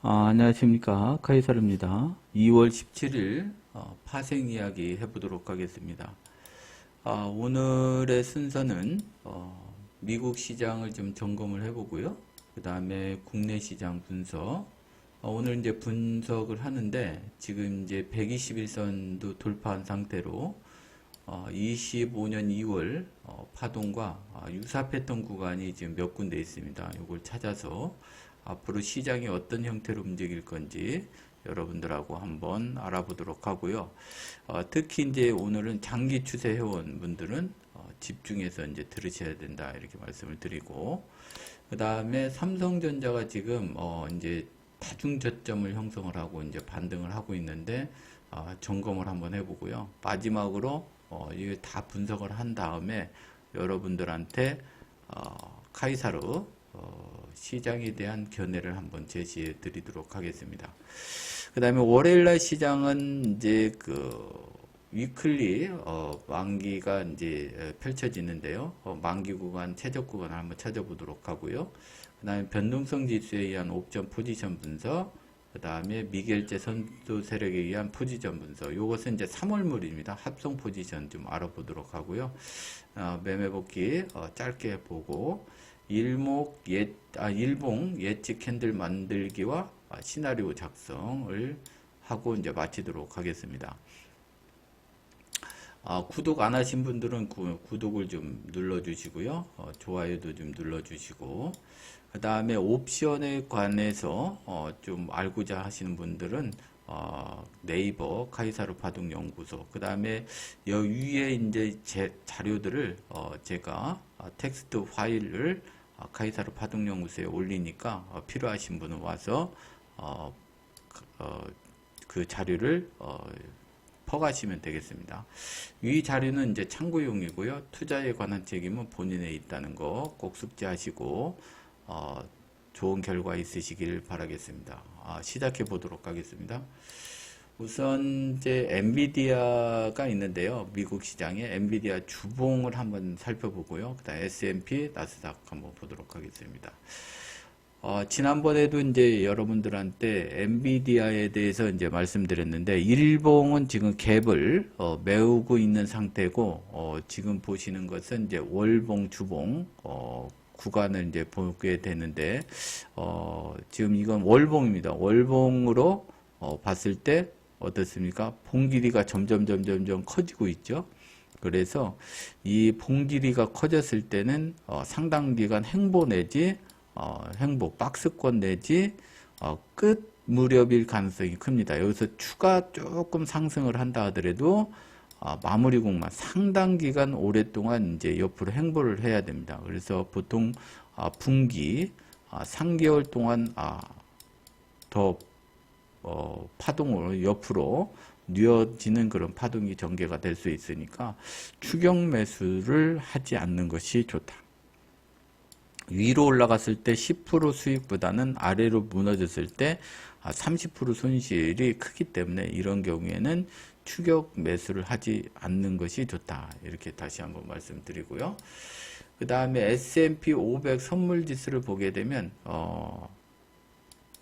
안녕하십니까. 카이사르입니다. 2월 17일 파생 이야기 해보도록 하겠습니다. 오늘의 순서는 미국 시장을 좀 점검을 해보고요. 그 다음에 국내 시장 분석. 오늘 이제 분석을 하는데 지금 이제 121선도 돌파한 상태로 25년 2월 파동과 유사 패턴 구간이 지금 몇 군데 있습니다. 이걸 찾아서 앞으로 시장이 어떤 형태로 움직일 건지 여러분들하고 한번 알아보도록 하고요. 특히 이제 오늘은 장기 추세 해온 분들은 집중해서 이제 들으셔야 된다 이렇게 말씀을 드리고, 그 다음에 삼성전자가 지금 이제 다중 저점을 형성을 하고 이제 반등을 하고 있는데 점검을 한번 해보고요. 마지막으로 이게 다 분석을 한 다음에 여러분들한테 카이사르 시장에 대한 견해를 한번 제시해 드리도록 하겠습니다. 그 다음에 월요일날 시장은 이제 위클리 만기가 이제 펼쳐지는데요. 만기 구간, 최저 구간을 한번 찾아보도록 하고요. 그 다음에 변동성 지수에 의한 옵션 포지션 분석, 그 다음에 미결제 선두 세력에 의한 포지션 분석. 이것은 이제 3월물입니다. 합성 포지션 좀 알아보도록 하고요. 매매 복귀 짧게 보고, 일봉 예측 캔들 만들기와 시나리오 작성을 하고 이제 마치도록 하겠습니다. 구독 안 하신 분들은 구독을 좀 눌러주시고요. 좋아요도 좀 눌러주시고, 그 다음에 옵션에 관해서 좀 알고자 하시는 분들은 네이버 카이사르 파동연구소, 그 다음에 여기에 이제 제 자료들을 제가 텍스트 파일을 카이사르 파동연구소에 올리니까 필요하신 분은 와서 그 자료를 퍼가시면 되겠습니다. 이 자료는 이제 참고용이고요. 투자에 관한 책임은 본인에 있다는 거 꼭 숙지하시고 좋은 결과 있으시길 바라겠습니다. 시작해 보도록 하겠습니다. 우선 이제 엔비디아가 있는데요. 미국 시장에 엔비디아 주봉을 한번 살펴보고요. 그다음 S&P, 나스닥 한번 보도록 하겠습니다. 지난번에도 이제 여러분들한테 엔비디아에 대해서 이제 말씀드렸는데, 일봉은 지금 갭을 메우고 있는 상태고, 지금 보시는 것은 이제 월봉, 주봉 구간을 이제 보게 되는데, 지금 이건 월봉입니다. 월봉으로 봤을 때 어떻습니까? 봉 길이가 점점 커지고 있죠. 그래서 이 봉 길이가 커졌을 때는 상당 기간 행보 내지 행보 박스권 내지 끝 무렵일 가능성이 큽니다. 여기서 추가 조금 상승을 한다 하더라도 마무리 공간 상당 기간 오랫동안 이제 옆으로 행보를 해야 됩니다. 그래서 보통 분기 3개월 동안 더 파동으로 옆으로 뉘어지는 그런 파동이 전개가 될 수 있으니까 추격 매수를 하지 않는 것이 좋다. 위로 올라갔을 때 10% 수익보다는 아래로 무너졌을 때 30% 손실이 크기 때문에 이런 경우에는 추격 매수를 하지 않는 것이 좋다. 이렇게 다시 한번 말씀드리고요. 그 다음에 S&P 500 선물지수를 보게 되면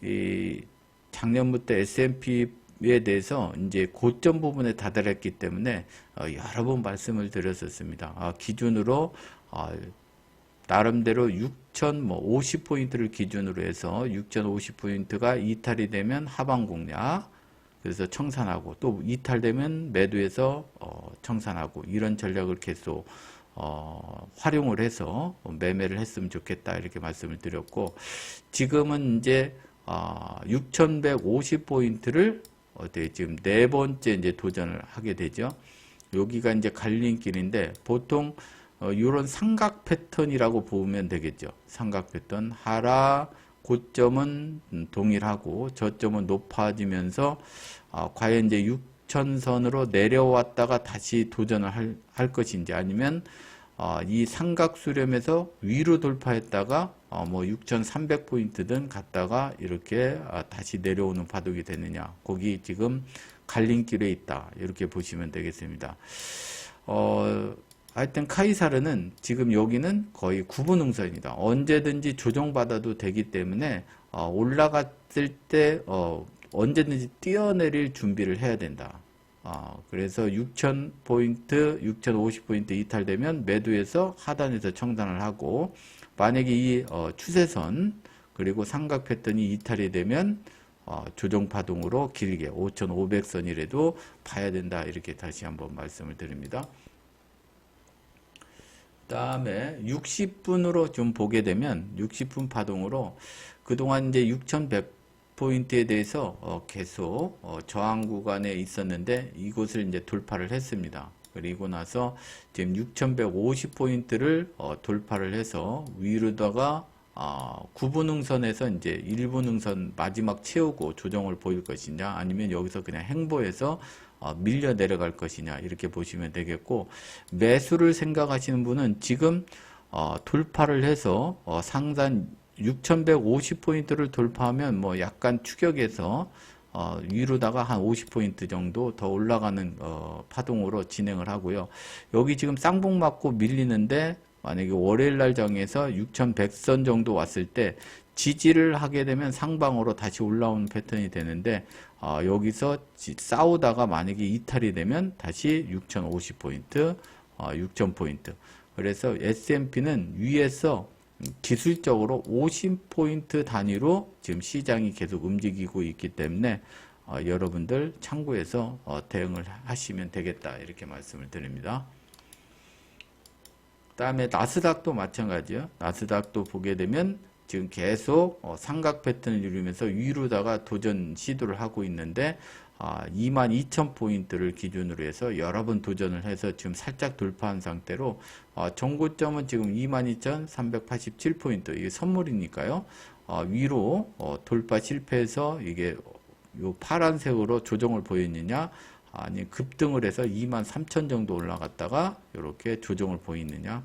이 작년부터 S&P에 대해서 이제 고점 부분에 다다랐기 때문에 여러 번 말씀을 드렸었습니다. 기준으로 나름대로 6,050포인트를 기준으로 해서 6,050포인트가 이탈이 되면 하방 공략, 그래서 청산하고, 또 이탈되면 매도해서 청산하고, 이런 전략을 계속 활용을 해서 매매를 했으면 좋겠다 이렇게 말씀을 드렸고, 지금은 이제 6,150포인트를 지금 네 번째 이제 도전을 하게 되죠. 여기가 이제 갈림길인데 보통 이런 삼각 패턴이라고 보면 되겠죠. 삼각 패턴, 하락 고점은 동일하고 저점은 높아지면서 과연 이제 6,000선으로 내려왔다가 다시 도전을 할 것인지, 아니면 이 삼각 수렴에서 위로 돌파했다가 뭐 6,300포인트든 갔다가 이렇게 다시 내려오는 파동이 되느냐, 거기 지금 갈림길에 있다 이렇게 보시면 되겠습니다. 하여튼 카이사르는 지금 여기는 거의 구분응선이다. 언제든지 조정받아도 되기 때문에 올라갔을 때 언제든지 뛰어내릴 준비를 해야 된다. 그래서 6,000포인트, 6,050포인트 이탈되면 매도해서 하단에서 청단을 하고, 만약에 이 추세선 그리고 삼각 패턴이 이탈이 되면 조정 파동으로 길게 5,500선이라도 봐야 된다. 이렇게 다시 한번 말씀을 드립니다. 다음에 60분으로 좀 보게 되면 60분 파동으로 그동안 이제 6,100포인트에 대해서 계속 저항 구간에 있었는데 이곳을 이제 돌파를 했습니다. 그리고 나서 지금 6,150포인트를 돌파를 해서 위로다가 9분응선에서 이제 1분응선 마지막 채우고 조정을 보일 것이냐, 아니면 여기서 그냥 행보해서 밀려 내려갈 것이냐, 이렇게 보시면 되겠고, 매수를 생각하시는 분은 지금 돌파를 해서 상단 6,150포인트를 돌파하면 뭐 약간 추격해서 위로다가 한 50포인트 정도 더 올라가는 파동으로 진행을 하고요. 여기 지금 쌍봉 맞고 밀리는데, 만약에 월요일날 정해서 6,100선 정도 왔을 때 지지를 하게 되면 상방으로 다시 올라오는 패턴이 되는데, 여기서 싸우다가 만약에 이탈이 되면 다시 6,050포인트, 6,000포인트. 그래서 S&P는 위에서 기술적으로 50포인트 단위로 지금 시장이 계속 움직이고 있기 때문에 여러분들 참고해서 대응을 하시면 되겠다, 이렇게 말씀을 드립니다. 그 다음에 나스닥도 마찬가지요. 나스닥도 보게 되면 지금 계속 삼각 패턴을 이루면서 위로다가 도전 시도를 하고 있는데 22,000포인트를 기준으로 해서 여러 번 도전을 해서 지금 살짝 돌파한 상태로 정고점은 지금 22,387포인트, 이게 선물이니까요. 위로 돌파 실패해서 이게 요 파란색으로 조정을 보이느냐, 아니 급등을 해서 23,000 정도 올라갔다가 이렇게 조정을 보이느냐,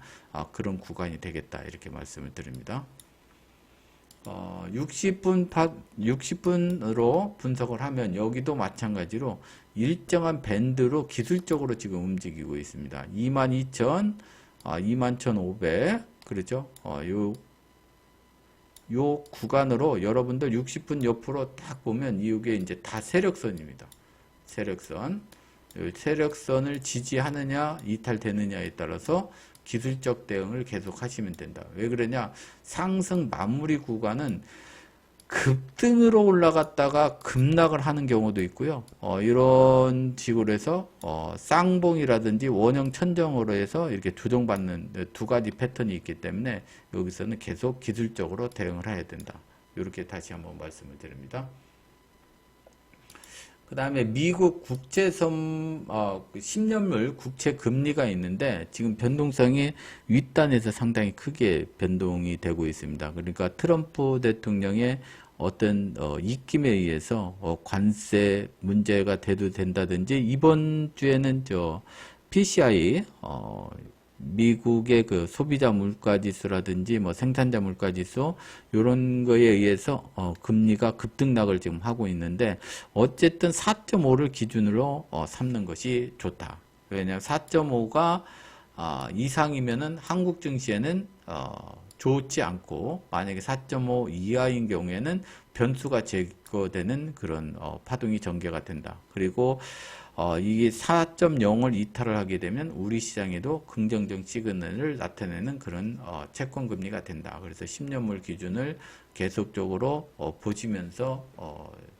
그런 구간이 되겠다, 이렇게 말씀을 드립니다. 60분으로 분석을 하면 여기도 마찬가지로 일정한 밴드로 기술적으로 지금 움직이고 있습니다. 22,000, 21,500, 그렇죠? 요 구간으로 여러분들 60분 옆으로 딱 보면 이게 이제 다 세력선입니다. 세력선. 세력선을 지지하느냐, 이탈되느냐에 따라서 기술적 대응을 계속 하시면 된다. 왜 그러냐? 상승 마무리 구간은 급등으로 올라갔다가 급락을 하는 경우도 있고요. 이런 식으로 해서 쌍봉이라든지 원형 천정으로 해서 이렇게 조정받는 두 가지 패턴이 있기 때문에 여기서는 계속 기술적으로 대응을 해야 된다. 이렇게 다시 한번 말씀을 드립니다. 그 다음에 미국 국채선 10년물 국채 금리가 있는데 지금 변동성이 윗단에서 상당히 크게 변동이 되고 있습니다. 그러니까 트럼프 대통령의 어떤 입김에 의해서 관세 문제가 된다든지, 이번 주에는 PCI 미국의 그 소비자 물가지수라든지 뭐 생산자 물가지수 이런 거에 의해서 금리가 급등락을 지금 하고 있는데, 어쨌든 4.5를 기준으로 삼는 것이 좋다. 왜냐하면 4.5가 이상이면은 한국 증시에는 좋지 않고, 만약에 4.5 이하인 경우에는 변수가 제거되는 그런 파동이 전개가 된다. 그리고 이게 4.0을 이탈을 하게 되면 우리 시장에도 긍정적 시그널을 나타내는 그런 채권 금리가 된다. 그래서 10년물 기준을 계속적으로 보시면서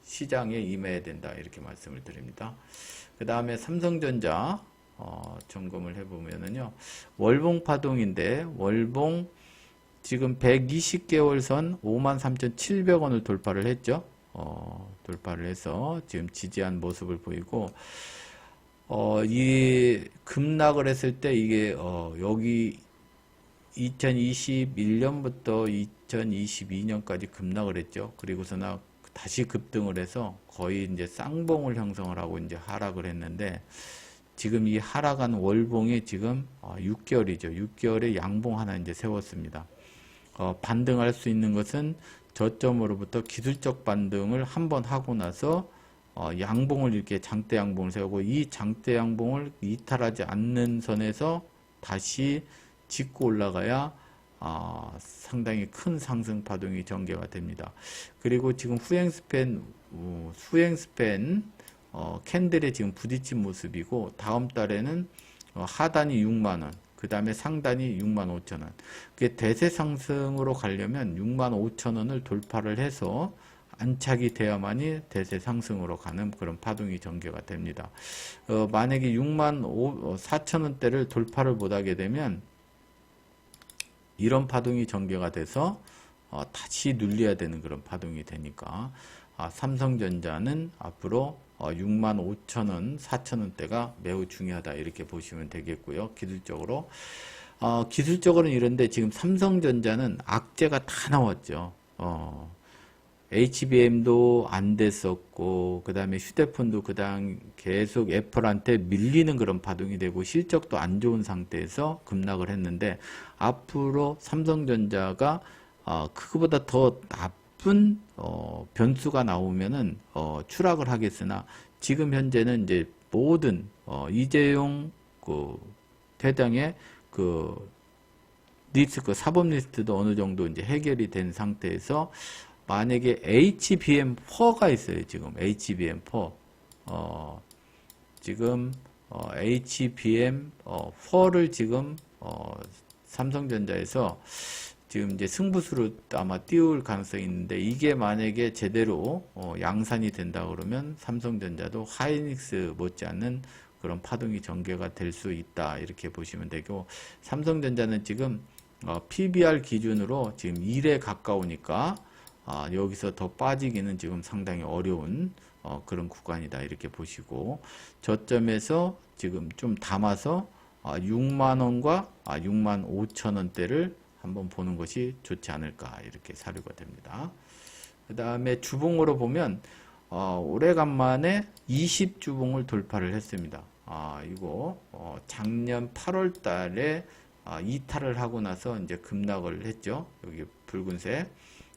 시장에 임해야 된다, 이렇게 말씀을 드립니다. 그 다음에 삼성전자 점검을 해보면은요, 월봉 파동인데 월봉 지금 120개월 선 53,700원을 돌파를 했죠. 돌파를 해서 지금 지지한 모습을 보이고, 이 급락을 했을 때 이게 여기 2021년부터 2022년까지 급락을 했죠. 그리고서나 다시 급등을 해서 거의 이제 쌍봉을 형성을 하고 이제 하락을 했는데, 지금 이 하락한 월봉이 지금 6개월이죠. 6개월에 양봉 하나 이제 세웠습니다. 반등할 수 있는 것은 저점으로부터 기술적 반등을 한번 하고 나서 양봉을 이렇게 장대 양봉을 세우고, 이 장대 양봉을 이탈하지 않는 선에서 다시 짚고 올라가야 상당히 큰 상승 파동이 전개가 됩니다. 그리고 지금 수행 스팬 캔들에 지금 부딪힌 모습이고, 다음 달에는 하단이 6만원, 그 다음에 상단이 65,000원. 그게 대세 상승으로 가려면 65,000원을 돌파를 해서 안착이 돼야만이 대세 상승으로 가는 그런 파동이 전개가 됩니다. 만약에 64,000원대를 돌파를 못하게 되면 이런 파동이 전개가 돼서 다시 눌려야 되는 그런 파동이 되니까 삼성전자는 앞으로 65,000원, 4,000원대가 매우 중요하다 이렇게 보시면 되겠고요. 기술적으로 기술적으로는 이런데 지금 삼성전자는 악재가 다 나왔죠. HBM도 안 됐었고, 그 다음에 휴대폰도 그다음 계속 애플한테 밀리는 그런 파동이 되고, 실적도 안 좋은 상태에서 급락을 했는데, 앞으로 삼성전자가 그거보다 더 나쁜 변수가 나오면은 추락을 하겠으나, 지금 현재는 이제 모든 이재용 회장의 사법 리스트도 어느 정도 이제 해결이 된 상태에서, 만약에 HBM4가 있어요. 지금 HBM4 지금 HBM4를 지금 삼성전자에서 지금 이제 승부수로 아마 띄울 가능성이 있는데, 이게 만약에 제대로 양산이 된다 그러면 삼성전자도 하이닉스 못지않은 그런 파동이 전개가 될 수 있다 이렇게 보시면 되고, 삼성전자는 지금 PBR 기준으로 지금 1에 가까우니까 여기서 더 빠지기는 지금 상당히 어려운 그런 구간이다 이렇게 보시고, 저점에서 지금 좀 담아서 6만원과 65,000원대를 한번 보는 것이 좋지 않을까 이렇게 사료가 됩니다. 그 다음에 주봉으로 보면 오래간만에 20주봉을 돌파를 했습니다. 이거 작년 8월 달에 이탈을 하고 나서 이제 급락을 했죠. 여기 붉은색.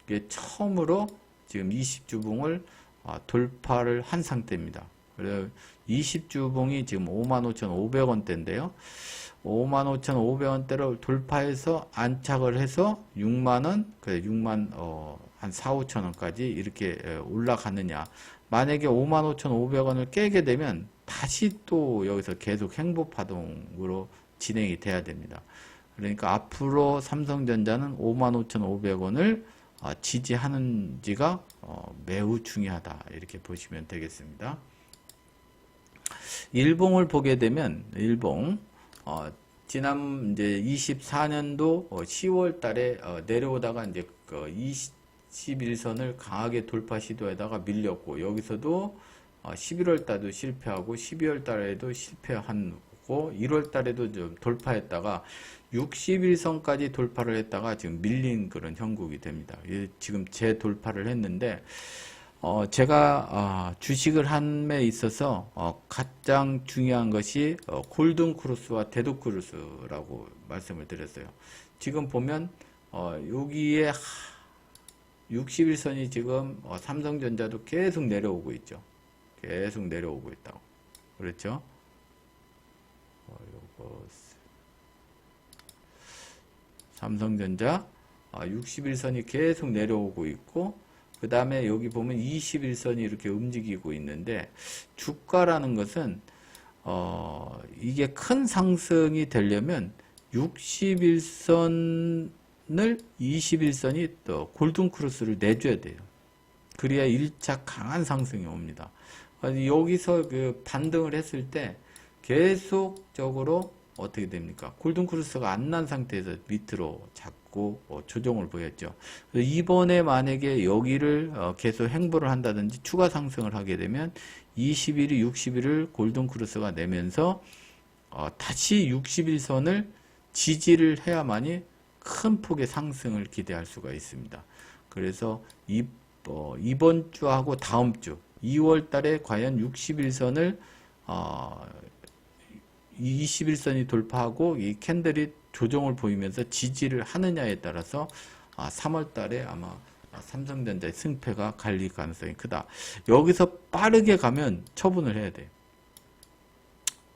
이게 처음으로 지금 20주봉을 돌파를 한 상태입니다. 그래서 20주봉이 지금 55,500원대인데요. 55,500원대를 돌파해서 안착을 해서 6만원, 그래 6만 한 4,5천원까지 이렇게 올라가느냐. 만약에 55,500원을 깨게 되면 다시 또 여기서 계속 행보파동으로 진행이 돼야 됩니다. 그러니까 앞으로 삼성전자는 55,500원을 지지하는지가 매우 중요하다 이렇게 보시면 되겠습니다. 일봉을 보게 되면 일봉 지난 이제 24년도 10월 달에 내려오다가 이제 21선을 강하게 돌파 시도에다가 밀렸고, 여기서도 11월 달도 실패하고 12월 달에도 실패하고 1월 달에도 좀 돌파했다가 61선까지 돌파를 했다가 지금 밀린 그런 형국이 됩니다. 지금 재돌파를 했는데, 제가 주식을 함에 있어서 가장 중요한 것이 골든 크로스와 데드 크로스라고 말씀을 드렸어요. 지금 보면 여기에 61선이 지금 삼성전자도 계속 내려오고 있죠. 계속 내려오고 있다고. 그렇죠? 삼성전자 61선이 계속 내려오고 있고, 그 다음에 여기 보면 21선이 이렇게 움직이고 있는데, 주가라는 것은 이게 큰 상승이 되려면 61선을 21선이 또 골든크로스를 내줘야 돼요. 그래야 1차 강한 상승이 옵니다. 여기서 그 반등을 했을 때 계속적으로 어떻게 됩니까? 골든크로스가 안 난 상태에서 밑으로 자꾸 조정을 보였죠. 이번에 만약에 여기를 계속 행보를 한다든지 추가 상승을 하게 되면 21일, 60일을 골든크로스가 내면서 다시 61선을 지지를 해야만이 큰 폭의 상승을 기대할 수가 있습니다. 그래서 이번 주하고 다음 주 2월 달에 과연 61선을 21선이 돌파하고 이 캔들이 조정을 보이면서 지지를 하느냐에 따라서 3월 달에 아마 삼성전자의 승패가 갈릴 가능성이 크다. 여기서 빠르게 가면 처분을 해야 돼요.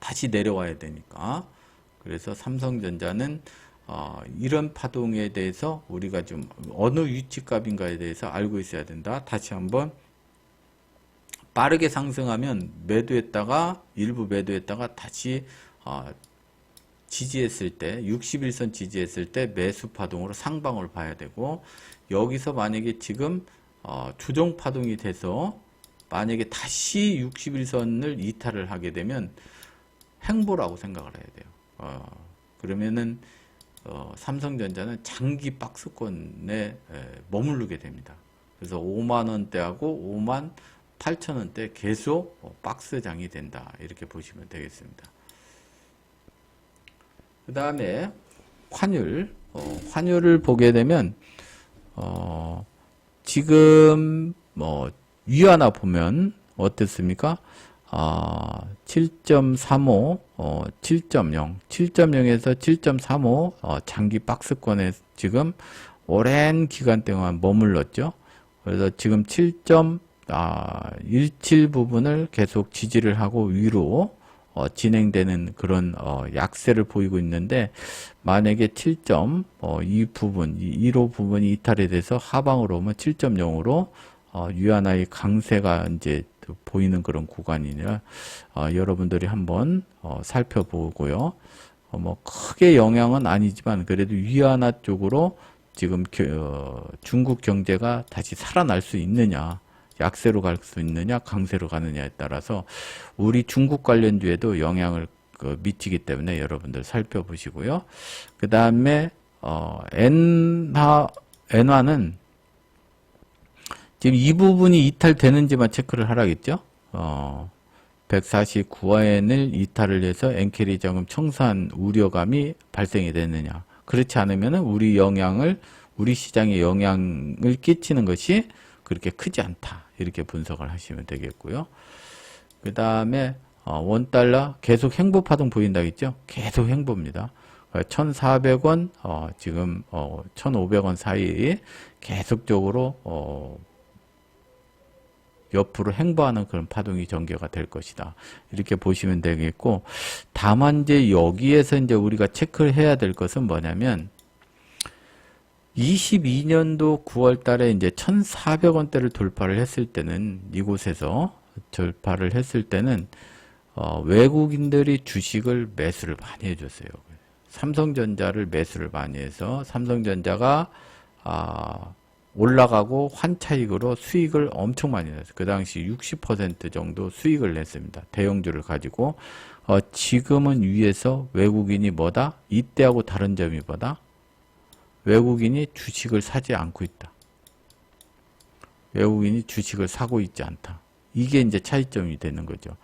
다시 내려와야 되니까. 그래서 삼성전자는 이런 파동에 대해서 우리가 좀 어느 위치값인가에 대해서 알고 있어야 된다. 다시 한번 빠르게 상승하면 매도했다가 일부 매도했다가 다시 지지했을 때 61선 지지했을 때 매수 파동으로 상방을 봐야 되고, 여기서 만약에 지금 조정 파동이 돼서 만약에 다시 61선을 이탈을 하게 되면 횡보라고 생각을 해야 돼요. 그러면은 삼성전자는 장기 박스권에 머무르게 됩니다. 그래서 5만원대하고 5만 8천원대 계속 박스장이 된다, 이렇게 보시면 되겠습니다. 그 다음에 환율을 보게 되면 지금 위안화 보면 어땠습니까? 7.35, 7.0에서 7.35 장기 박스권에 지금 오랜 기간 동안 머물렀죠. 그래서 지금 7.17 부분을 계속 지지를 하고 위로 진행되는 그런 약세를 보이고 있는데, 만약에 7.2 부분, 1호 부분이 이탈이 돼서 하방으로 오면 7.0으로 위안화의 강세가 이제 보이는 그런 구간이냐, 여러분들이 한번 살펴보고요. 뭐 크게 영향은 아니지만 그래도 위안화 쪽으로 지금 중국 경제가 다시 살아날 수 있느냐, 약세로 갈 수 있느냐, 강세로 가느냐에 따라서 우리 중국 관련주에도 영향을 미치기 때문에 여러분들 살펴보시고요. 그 다음에 엔화는 지금 이 부분이 이탈되는지만 체크를 하라겠죠. 149엔을 이탈을 해서 엔캐리 자금 청산 우려감이 발생이 되느냐. 그렇지 않으면 우리 시장에 영향을 끼치는 것이 그렇게 크지 않다, 이렇게 분석을 하시면 되겠고요. 그 다음에 원달러 계속 횡보 파동 보인다겠죠. 계속 횡보입니다. 1,400원 지금 1,500원 사이 계속적으로 옆으로 횡보하는 그런 파동이 전개가 될 것이다, 이렇게 보시면 되겠고, 다만 이제 여기에서 이제 우리가 체크를 해야 될 것은 뭐냐면 22년도 9월 달에 이제 1,400원대를 돌파를 했을 때는, 이곳에서 돌파를 했을 때는 외국인들이 주식을 매수를 많이 해줬어요. 삼성전자를 매수를 많이 해서 삼성전자가 올라가고 환차익으로 수익을 엄청 많이 냈어요. 그 당시 60% 정도 수익을 냈습니다. 대형주를 가지고. 지금은 위에서 외국인이 뭐다? 이때하고 다른 점이 뭐다? 외국인이 주식을 사지 않고 있다. 외국인이 주식을 사고 있지 않다. 이게 이제 차이점이 되는 거죠.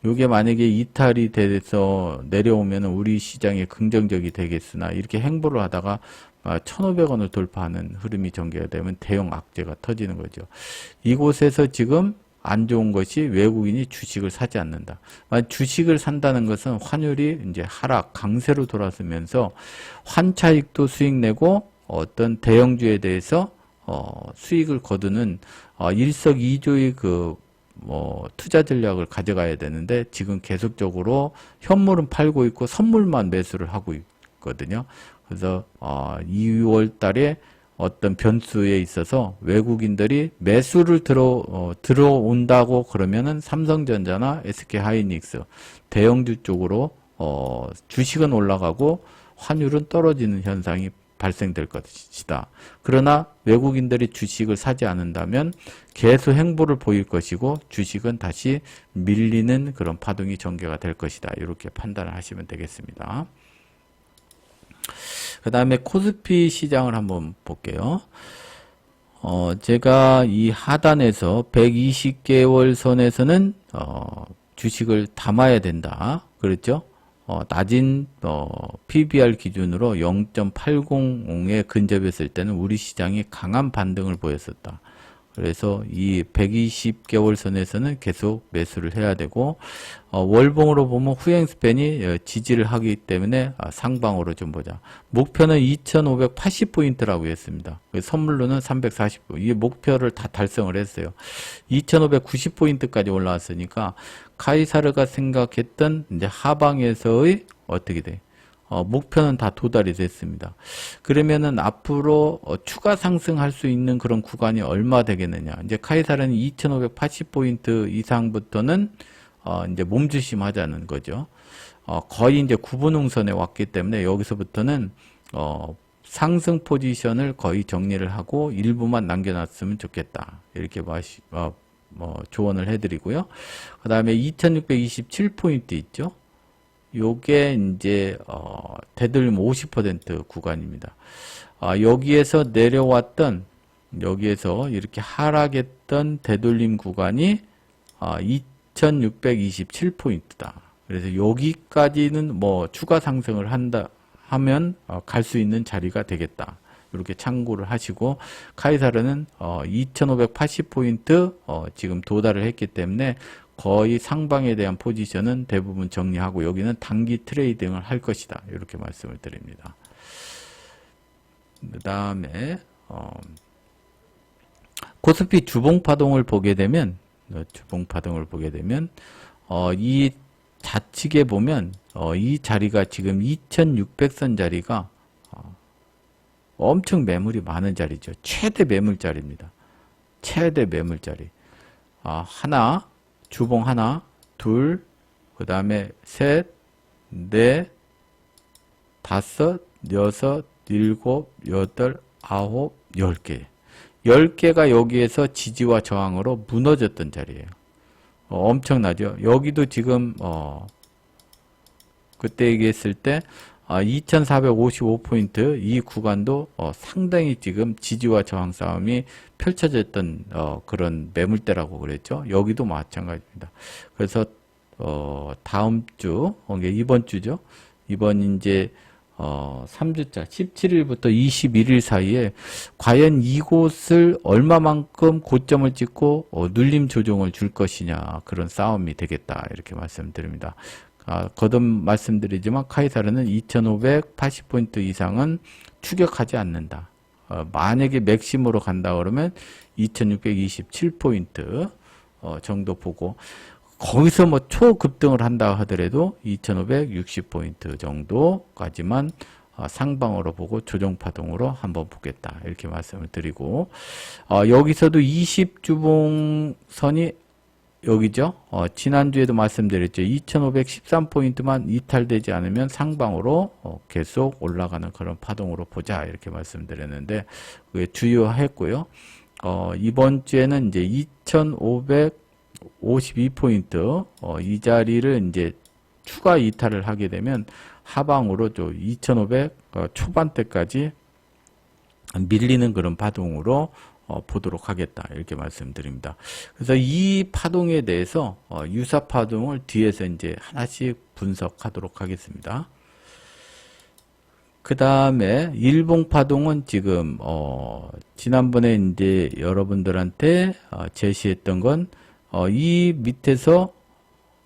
이게 만약에 이탈이 돼서 내려오면 우리 시장에 긍정적이 되겠으나, 이렇게 횡보를 하다가 1,500원을 돌파하는 흐름이 전개가 되면 대형 악재가 터지는 거죠. 이곳에서 지금 안 좋은 것이 외국인이 주식을 사지 않는다. 주식을 산다는 것은 환율이 이제 하락, 강세로 돌아서면서 환차익도 수익 내고 어떤 대형주에 대해서 수익을 거두는 일석이조의 투자 전략을 가져가야 되는데, 지금 계속적으로 현물은 팔고 있고 선물만 매수를 하고 있거든요. 그래서 2월 달에 어떤 변수에 있어서 외국인들이 매수를 들어온다고 그러면은 삼성전자나 SK하이닉스 대형주 쪽으로 주식은 올라가고 환율은 떨어지는 현상이 발생될 것이다. 그러나 외국인들이 주식을 사지 않는다면 계속 횡보를 보일 것이고, 주식은 다시 밀리는 그런 파동이 전개가 될 것이다, 이렇게 판단을 하시면 되겠습니다. 그 다음에 코스피 시장을 한번 볼게요. 제가 이 하단에서 120개월 선에서는 주식을 담아야 된다, 그랬죠? 낮은 PBR 기준으로 0.80에 근접했을 때는 우리 시장이 강한 반등을 보였었다. 그래서 이 120개월 선에서는 계속 매수를 해야 되고, 월봉으로 보면 후행 스팬이 지지를 하기 때문에 상방으로 좀 보자. 목표는 2580포인트라고 했습니다. 선물로는 340포인트. 이 목표를 다 달성을 했어요. 2590포인트까지 올라왔으니까 카이사르가 생각했던 이제 하방에서의 어떻게 돼? 목표는 다 도달이 됐습니다. 그러면은 앞으로 추가 상승할 수 있는 그런 구간이 얼마 되겠느냐. 이제 카이사르는 2580포인트 이상부터는 이제 몸주심 하자는 거죠. 거의 이제 구분홍선에 왔기 때문에 여기서부터는 상승 포지션을 거의 정리를 하고 일부만 남겨놨으면 좋겠다. 이렇게 조언을 해드리고요. 그 다음에 2627포인트 있죠. 요게 이제 되돌림 50% 구간입니다. 여기에서 내려왔던 여기에서 이렇게 하락했던 되돌림 구간이 2627포인트다. 그래서 여기까지는 뭐 추가 상승을 한다 하면 갈 수 있는 자리가 되겠다. 이렇게 참고를 하시고 카이사르는 2580포인트 지금 도달을 했기 때문에 거의 상방에 대한 포지션은 대부분 정리하고 여기는 단기 트레이딩을 할 것이다. 이렇게 말씀을 드립니다. 그 다음에 코스피 주봉 파동을 보게 되면 이 좌측에 보면 이 자리가 지금 2600선 자리가 엄청 매물이 많은 자리죠. 최대 매물자리입니다. 최대 매물자리. 하나, 주봉 하나, 둘, 그 다음에 셋, 넷, 다섯, 여섯, 일곱, 여덟, 아홉, 10개. 10개가 여기에서 지지와 저항으로 무너졌던 자리예요. 엄청나죠. 여기도 지금 그때 얘기했을 때 2455포인트 이 구간도 상당히 지금 지지와 저항 싸움이 펼쳐졌던 그런 매물대라고 그랬죠. 여기도 마찬가지입니다. 그래서 다음 주 이번 주죠. 이번 이제 3주차 17일부터 21일 사이에 과연 이곳을 얼마만큼 고점을 찍고 눌림 조정을 줄 것이냐 그런 싸움이 되겠다 이렇게 말씀드립니다. 거듭 말씀드리지만 카이사르는 2580포인트 이상은 추격하지 않는다. 만약에 맥심으로 간다 그러면 2627포인트 정도 보고 거기서 뭐 초급등을 한다 하더라도 2560포인트 정도까지만 상방으로 보고 조정파동으로 한번 보겠다. 이렇게 말씀을 드리고 여기서도 20주봉선이 여기죠. 지난주에도 말씀드렸죠. 2513포인트만 이탈되지 않으면 상방으로 계속 올라가는 그런 파동으로 보자. 이렇게 말씀드렸는데 그게 주요했고요. 이번 주에는 이제 2552포인트 이 자리를 이제 추가 이탈을 하게 되면 하방으로 2500 초반대까지 밀리는 그런 파동으로 보도록 하겠다 이렇게 말씀드립니다. 그래서 이 파동에 대해서 유사 파동을 뒤에서 이제 하나씩 분석하도록 하겠습니다. 그 다음에 일봉 파동은 지금 지난번에 이제 여러분들한테 제시했던 건 이 밑에서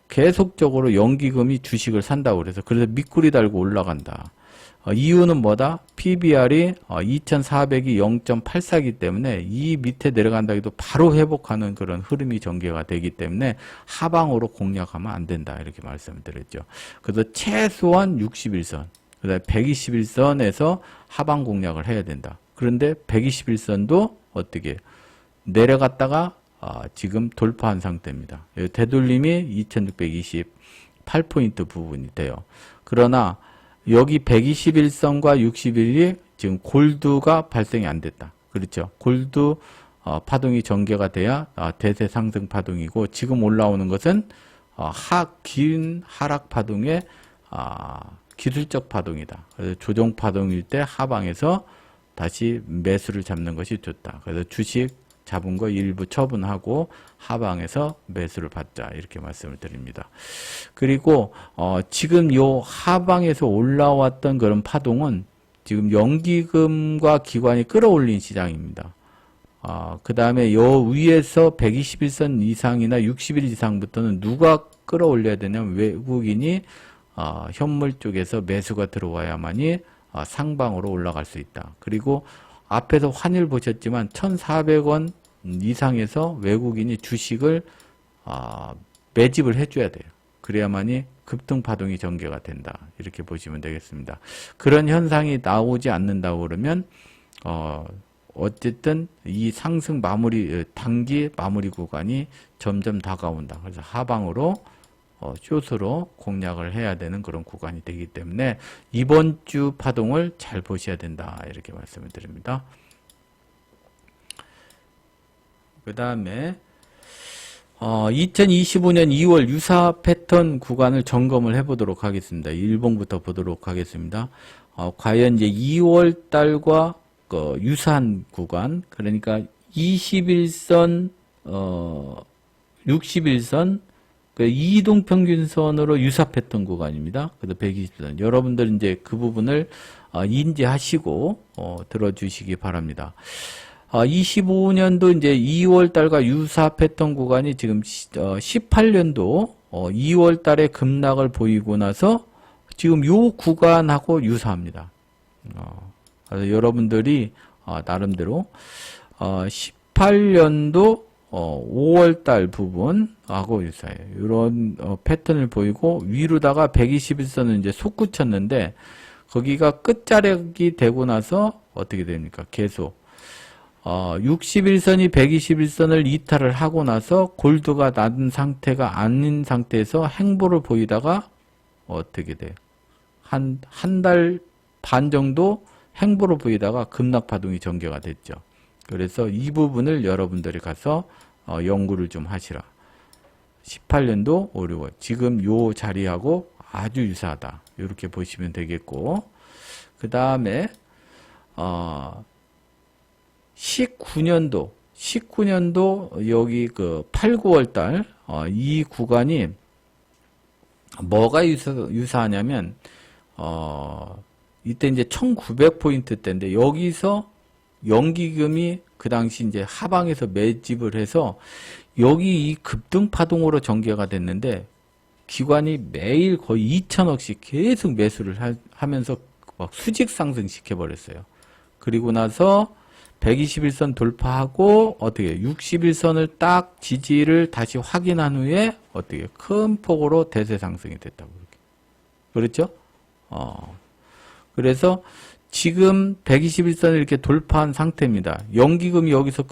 계속적으로 연기금이 주식을 산다고 그래서 밑구리 달고 올라간다. 이유는 뭐다? PBR이 2400이 0.84이기 때문에 이 밑에 내려간다 해도 바로 회복하는 그런 흐름이 전개가 되기 때문에 하방으로 공략하면 안 된다. 이렇게 말씀을 드렸죠. 그래서 최소한 61선, 그 다음에 121선에서 하방 공략을 해야 된다. 그런데 121선도 어떻게 내려갔다가 지금 돌파한 상태입니다. 되돌림이 2628포인트 부분이 돼요. 그러나 여기 121선과 61이 지금 골드가 발생이 안 됐다. 그렇죠. 골드 파동이 전개가 돼야 대세 상승 파동이고 지금 올라오는 것은 긴 하락 파동의 기술적 파동이다. 그래서 조정 파동일 때 하방에서 다시 매수를 잡는 것이 좋다. 그래서 주식 잡은 거 일부 처분하고 하방에서 매수를 받자 이렇게 말씀을 드립니다. 그리고 지금 요 하방에서 올라왔던 그런 파동은 지금 연기금과 기관이 끌어올린 시장입니다. 그 다음에 요 위에서 121선 이상이나 60일 이상부터는 누가 끌어올려야 되냐면 외국인이 현물 쪽에서 매수가 들어와야만이 상방으로 올라갈 수 있다. 그리고 앞에서 환율 보셨지만 1,400원 이상에서 외국인이 주식을 매집을 해줘야 돼요. 그래야만이 급등 파동이 전개가 된다. 이렇게 보시면 되겠습니다. 그런 현상이 나오지 않는다고 그러면 어쨌든 이 상승 마무리 단기 마무리 구간이 점점 다가온다. 그래서 하방으로 숏으로 공략을 해야 되는 그런 구간이 되기 때문에 이번 주 파동을 잘 보셔야 된다. 이렇게 말씀을 드립니다. 그 다음에 2025년 2월 유사 패턴 구간을 점검을 해보도록 하겠습니다. 일봉부터 보도록 하겠습니다. 과연 이제 2월 달과 유사한 구간, 그러니까 21선, 61선, 그 이동평균선으로 유사 패턴 구간입니다. 그래서 120선. 여러분들 이제 그 부분을 인지하시고 들어주시기 바랍니다. 25년도 이제 2월 달과 유사 패턴 구간이 지금 18년도 2월 달에 급락을 보이고 나서 지금 요 구간하고 유사합니다. 그래서 여러분들이 나름대로 18년도 5월 달 부분하고 유사해요. 이런 패턴을 보이고 위로다가 121선을 이제 솟구쳤는데 거기가 끝자락이 되고 나서 어떻게 됩니까? 계속 61선이 121선을 이탈을 하고 나서 골드가 낮은 상태가 아닌 상태에서 행보를 보이다가 어떻게 돼요? 한 달 반 정도 행보를 보이다가 급락파동이 전개가 됐죠. 그래서 이 부분을 여러분들이 가서 연구를 좀 하시라. 18년도 5, 6월 지금 요 자리하고 아주 유사하다. 이렇게 보시면 되겠고 그 다음에 19년도 여기 그 8, 9월 달 이 구간이 뭐가 유사하냐면 이때 이제 1900포인트 때인데 여기서 연기금이 그 당시 이제 하방에서 매집을 해서 여기 이 급등 파동으로 전개가 됐는데 기관이 매일 거의 2천억씩 계속 매수를 하면서 막 수직 상승 시켜버렸어요. 그리고 나서 121선 돌파하고 어떻게 61선을 딱 지지를 다시 확인한 후에 어떻게 큰 폭으로 대세 상승이 됐다고 그렇게. 그렇죠? 그래서 지금 121선을 이렇게 돌파한 상태입니다. 연기금이 여기서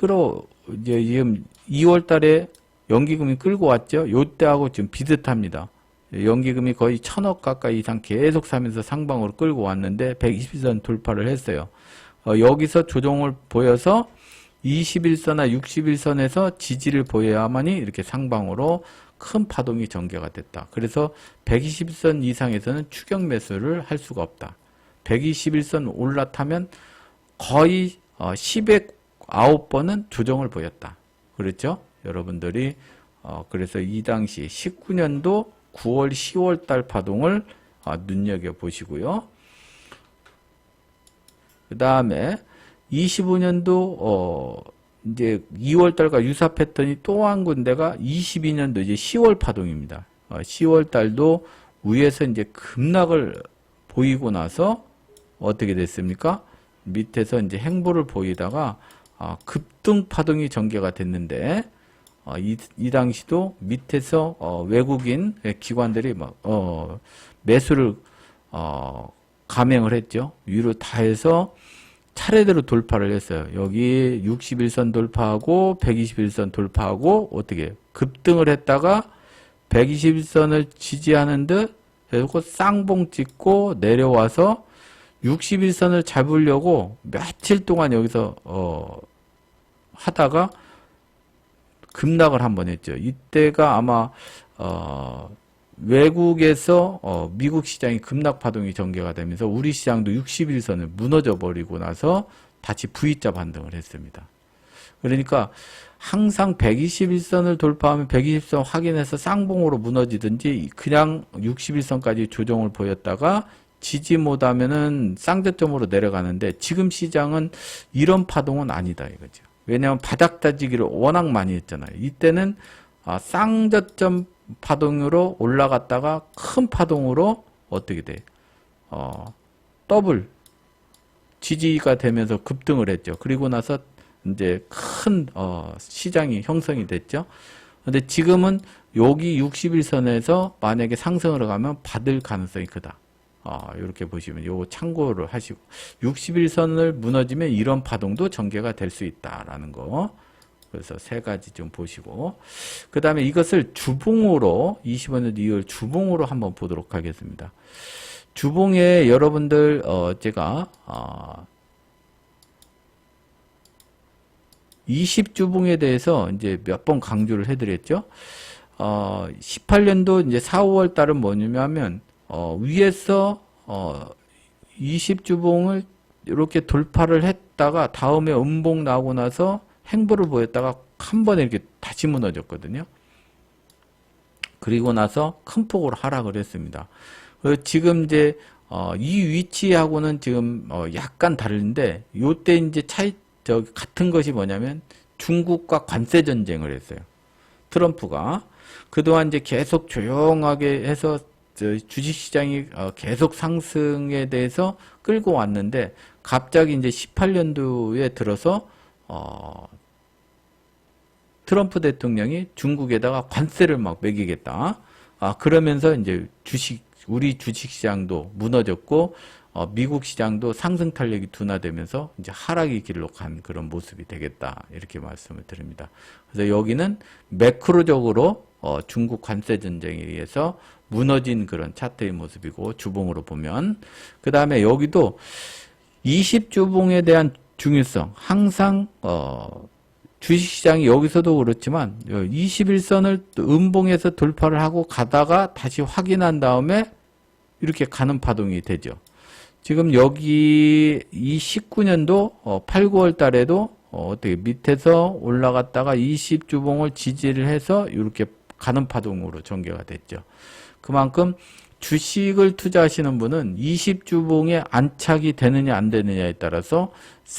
이제 지금 2월 달에 연기금이 끌고 왔죠? 요때하고 지금 비슷합니다. 연기금이 거의 1000억 가까이 이상 계속 사면서 상방으로 끌고 왔는데 121선 돌파를 했어요. 여기서 조정을 보여서 21선이나 61선에서 지지를 보여야만이 이렇게 상방으로 큰 파동이 전개가 됐다. 그래서 121선 이상에서는 추격 매수를 할 수가 없다. 121선 올라타면 거의 10에 9번은 조정을 보였다. 그렇죠? 여러분들이 그래서 이 당시 19년도 9월 10월 달 파동을 눈여겨보시고요. 그 다음에 25년도 이제 2월 달과 유사 패턴이 또 한 군데가 22년도 이제 10월 파동입니다. 10월 달도 위에서 이제 급락을 보이고 나서 어떻게 됐습니까? 밑에서 이제 행보를 보이다가 급등 파동이 전개가 됐는데 이 당시도 밑에서 외국인 기관들이 막 매수를 감행을 했죠. 위로 다 해서 차례대로 돌파를 했어요. 여기 61선 돌파하고 121선 돌파하고 어떻게 급등을 했다가 121선을 지지하는 듯 계속 쌍봉 찍고 내려와서 61선을 잡으려고 며칠 동안 여기서 하다가 급락을 한번 했죠. 이때가 아마 외국에서 미국 시장이 급락 파동이 전개가 되면서 우리 시장도 61선을 무너져 버리고 나서 다시 V자 반등을 했습니다. 그러니까 항상 121선을 돌파하면 120선 확인해서 쌍봉으로 무너지든지 그냥 61선까지 조정을 보였다가 지지 못하면은 쌍저점으로 내려가는데 지금 시장은 이런 파동은 아니다 이거죠. 왜냐하면 바닥 다지기를 워낙 많이 했잖아요. 이때는 쌍저점 파동으로 올라갔다가 큰 파동으로 어떻게 돼? 더블 지지가 되면서 급등을 했죠. 그리고 나서 이제 큰 시장이 형성이 됐죠. 근데 지금은 여기 61선에서 만약에 상승으로 가면 받을 가능성이 크다. 이렇게 보시면 요거 참고를 하시고 61선을 무너지면 이런 파동도 전개가 될 수 있다라는 거. 그래서 세 가지 좀 보시고 그 다음에 이것을 주봉으로 25년 2월 주봉으로 한번 보도록 하겠습니다. 주봉에 여러분들 제가 20주봉에 대해서 이제 몇 번 강조를 해드렸죠. 18년도 이제 4, 5월 달은 뭐냐면 위에서 20주봉을 이렇게 돌파를 했다가 다음에 음봉 나오고 나서 행보를 보였다가 한 번에 이렇게 다시 무너졌거든요. 그리고 나서 큰 폭으로 하락을 했습니다. 지금 이제 이 위치하고는 지금 약간 다른데 요때 이제 같은 것이 뭐냐면 중국과 관세 전쟁을 했어요. 트럼프가 그동안 이제 계속 조용하게 해서 주식시장이 계속 상승에 대해서 끌고 왔는데 갑자기 이제 18년도에 들어서 트럼프 대통령이 중국에다가 관세를 막 매기겠다. 그러면서 이제 우리 주식시장도 무너졌고, 미국 시장도 상승 탄력이 둔화되면서 이제 하락의 길로 간 그런 모습이 되겠다. 이렇게 말씀을 드립니다. 그래서 여기는 매크로적으로 중국 관세 전쟁에 의해서 무너진 그런 차트의 모습이고, 주봉으로 보면. 그 다음에 여기도 20주봉에 대한 중요성, 항상, 주식시장이 여기서도 그렇지만 21선을 음봉에서 돌파를 하고 가다가 다시 확인한 다음에 이렇게 가는 파동이 되죠. 지금 여기 이 19년도 8, 9월 달에도 어떻게 밑에서 올라갔다가 20주봉을 지지를 해서 이렇게 가는 파동으로 전개가 됐죠. 그만큼 주식을 투자하시는 분은 20주봉에 안착이 되느냐 안 되느냐에 따라서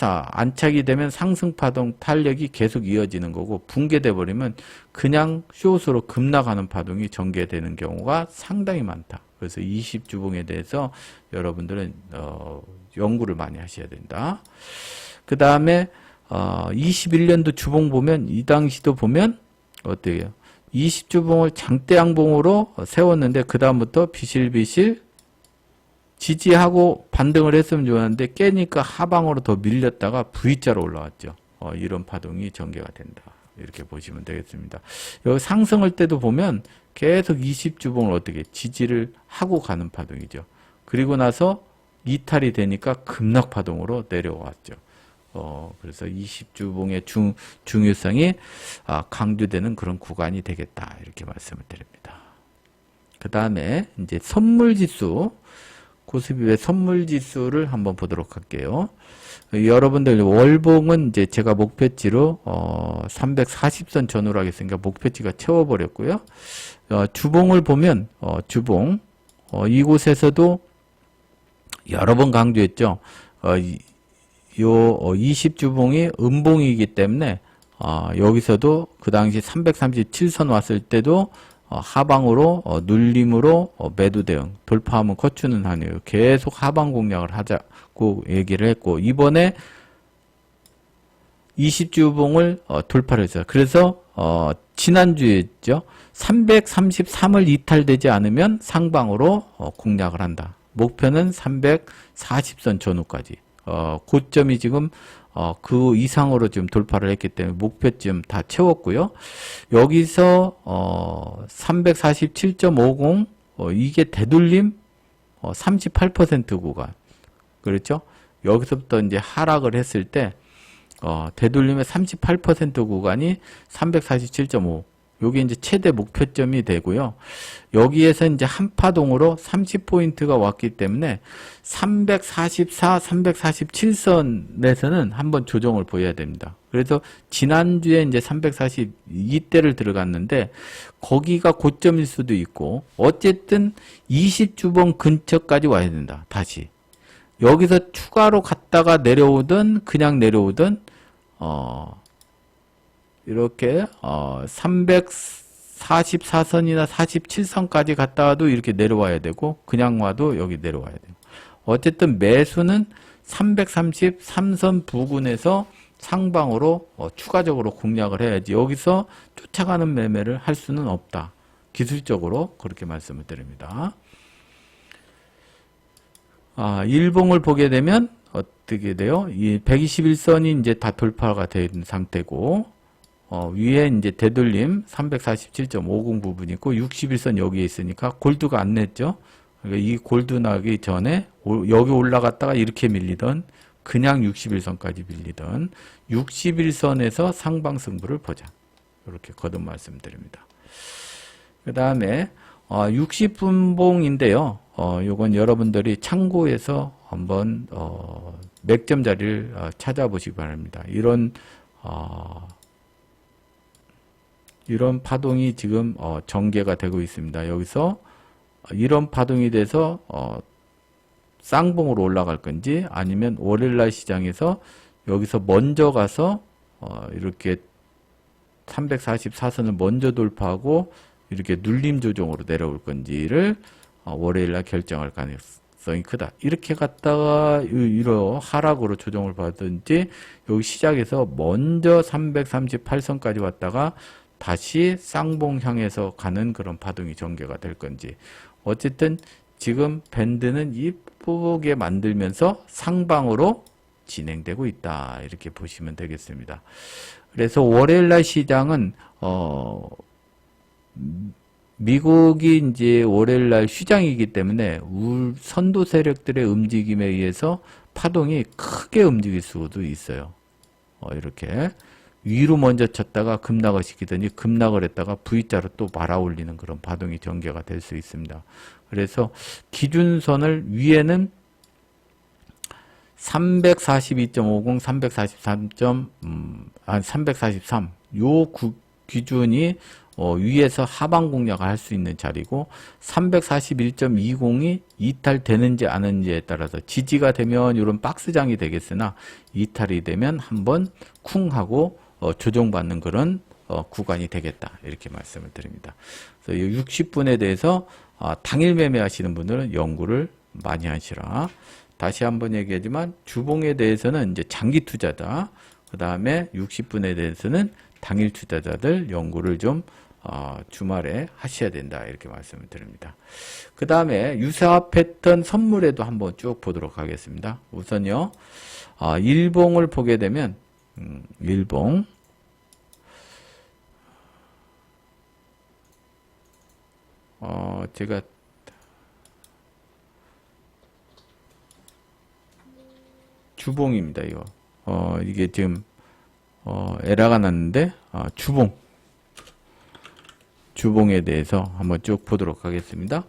안착이 되면 상승파동 탄력이 계속 이어지는 거고 붕괴돼 버리면 그냥 숏으로 급락하는 파동이 전개되는 경우가 상당히 많다. 그래서 20주봉에 대해서 여러분들은 연구를 많이 하셔야 된다. 그 다음에 21년도 주봉 보면 이 당시도 보면 어때요? 20주봉을 장대양봉으로 세웠는데 그 다음부터 비실비실 지지하고 반등을 했으면 좋았는데 깨니까 하방으로 더 밀렸다가 V자로 올라왔죠. 이런 파동이 전개가 된다. 이렇게 보시면 되겠습니다. 여기 상승할 때도 보면 계속 20주봉을 어떻게 지지를 하고 가는 파동이죠. 그리고 나서 이탈이 되니까 급락 파동으로 내려왔죠. 그래서 20주봉의 중요성이 강조되는 그런 구간이 되겠다. 이렇게 말씀을 드립니다. 그 다음에 이제 선물지수, 코스피의 선물지수를 한번 보도록 할게요. 여러분들 월봉은 이제 제가 목표치로 340선 전후로 하겠으니까 목표치가 채워버렸고요. 주봉을 보면 주봉 이곳에서도 여러 번 강조했죠. 요 20주봉이 음봉이기 때문에 여기서도 그 당시 337선 왔을 때도 하방으로 눌림으로 매도 대응 돌파하면 컷주는 한이에요. 계속 하방 공략을 하자고 얘기를 했고 이번에 20주봉을 돌파를 했어요. 그래서 지난주에 있죠. 333을 이탈되지 않으면 상방으로 공략을 한다. 목표는 340선 전후까지. 고점이 지금 그 이상으로 지금 돌파를 했기 때문에 목표점 다 채웠고요. 여기서 347.50 이게 되돌림 38% 구간. 그렇죠? 여기서부터 이제 하락을 했을 때 되돌림의 38% 구간이 347.5. 요게 이제 최대 목표점이 되고요. 여기에서 이제 한파동으로 30포인트가 왔기 때문에 344, 347선에서는 한번 조정을 보여야 됩니다. 그래서 지난주에 이제 342대를 들어갔는데 거기가 고점일 수도 있고 어쨌든 20주봉 근처까지 와야 된다. 다시. 여기서 추가로 갔다가 내려오든 그냥 내려오든 이렇게 344선이나 47선까지 갔다 와도 이렇게 내려와야 되고 그냥 와도 여기 내려와야 돼요. 어쨌든 매수는 333선 부근에서 상방으로 추가적으로 공략을 해야지 여기서 쫓아가는 매매를 할 수는 없다. 기술적으로 그렇게 말씀을 드립니다. 일봉을 보게 되면 어떻게 돼요? 이 121선이 이제 다 돌파가 된 상태고, 위에 이제 되돌림 347.50 부분이 있고, 61선 여기에 있으니까 골드가 안 냈죠? 그러니까 이 골드 나기 전에 여기 올라갔다가 이렇게 밀리던, 그냥 61선까지 밀리던 61선에서 상방승부를 보자. 이렇게 거듭 말씀드립니다. 그 다음에 60분봉인데요. 요건 여러분들이 참고해서 한번 맥점 자리를 찾아보시기 바랍니다. 이런 파동이 지금 전개가 되고 있습니다. 여기서 이런 파동이 돼서 쌍봉으로 올라갈 건지, 아니면 월요일날 시장에서 여기서 먼저 가서 이렇게 344선을 먼저 돌파하고 이렇게 눌림 조정으로 내려올 건지를 월요일날 결정할 가능성이 크다. 이렇게 갔다가 이런 하락으로 조정을 받든지, 여기 시작에서 먼저 338선까지 왔다가 다시 쌍봉 향해서 가는 그런 파동이 전개가 될 건지, 어쨌든 지금 밴드는 이쁘게 만들면서 상방으로 진행되고 있다. 이렇게 보시면 되겠습니다. 그래서 월요일날 시장은 미국이 이제 월요일날 휴장이기 때문에 선도 세력들의 움직임에 의해서 파동이 크게 움직일 수도 있어요. 이렇게 위로 먼저 쳤다가 급락을 시키더니 급락을 했다가 V자로 또 말아올리는 그런 파동이 전개가 될 수 있습니다. 그래서 기준선을 위에는 342.50, 343, 요 기준이 위에서 하방 공략을 할 수 있는 자리고, 341.20이 이탈되는지 안 하는지에 따라서 지지가 되면 이런 박스장이 되겠으나, 이탈이 되면 한번 쿵 하고 조정받는 그런 구간이 되겠다. 이렇게 말씀을 드립니다. 그래서 60분에 대해서 당일 매매하시는 분들은 연구를 많이 하시라. 다시 한번 얘기하지만 주봉에 대해서는 이제 장기 투자자, 그 다음에 60분에 대해서는 당일 투자자들 연구를 좀 주말에 하셔야 된다. 이렇게 말씀을 드립니다. 그 다음에 유사패턴 선물에도 한번 쭉 보도록 하겠습니다. 우선요, 일봉을 보게 되면 일봉 제가 주봉입니다. 이거 이게 지금 에러가 났는데 주봉에 대해서 한번 쭉 보도록 하겠습니다.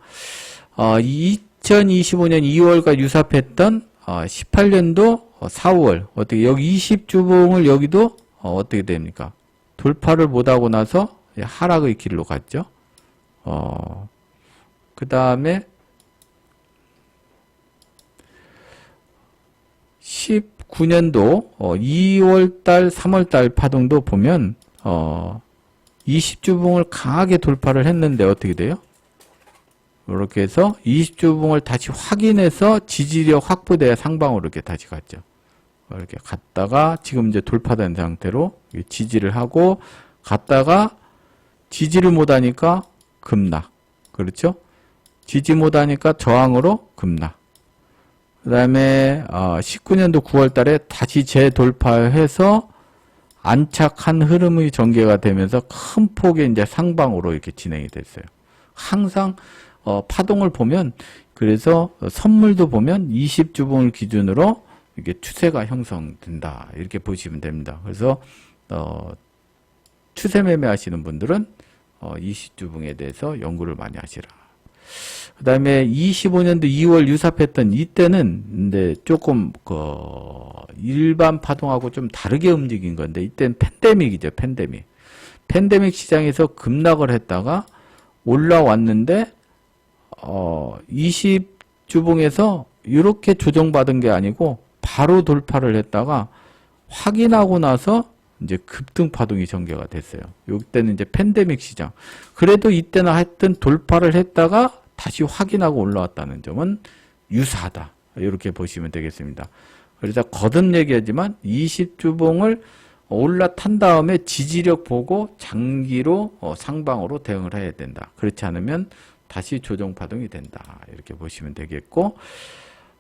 2025년 2월과 유사했던 18년도 4월 어떻게 여기 20주봉을 여기도 어떻게 됩니까? 돌파를 못하고 나서 하락의 길로 갔죠. 그 다음에 19년도 2월달, 3월달 파동도 보면 20주봉을 강하게 돌파를 했는데 어떻게 돼요? 이렇게 해서 20주봉을 다시 확인해서 지지력 확보돼야 상방으로 이렇게 다시 갔죠. 이렇게 갔다가 지금 이제 돌파된 상태로 지지를 하고 갔다가 지지를 못하니까 급락. 그렇죠? 지지 못하니까 저항으로 급락. 그 다음에 19년도 9월 달에 다시 재돌파해서 안착한 흐름의 전개가 되면서 큰 폭의 이제 상방으로 이렇게 진행이 됐어요. 항상 파동을 보면, 그래서 선물도 보면 20주봉을 기준으로 이게 추세가 형성된다. 이렇게 보시면 됩니다. 그래서 추세 매매 하시는 분들은 20주봉에 대해서 연구를 많이 하시라. 그 다음에 25년도 2월 유사 패턴, 이때는 근데 조금 일반 파동하고 좀 다르게 움직인 건데, 이때는 팬데믹이죠. 팬데믹 시장에서 급락을 했다가 올라왔는데 20주봉에서 이렇게 조정받은 게 아니고 바로 돌파를 했다가 확인하고 나서 이제 급등 파동이 전개가 됐어요. 이때는 이제 팬데믹 시장. 그래도 이때는 하여튼 돌파를 했다가 다시 확인하고 올라왔다는 점은 유사하다. 이렇게 보시면 되겠습니다. 그래서 거듭 얘기하지만 20주봉을 올라탄 다음에 지지력 보고 장기로 상방으로 대응을 해야 된다. 그렇지 않으면 다시 조정 파동이 된다. 이렇게 보시면 되겠고,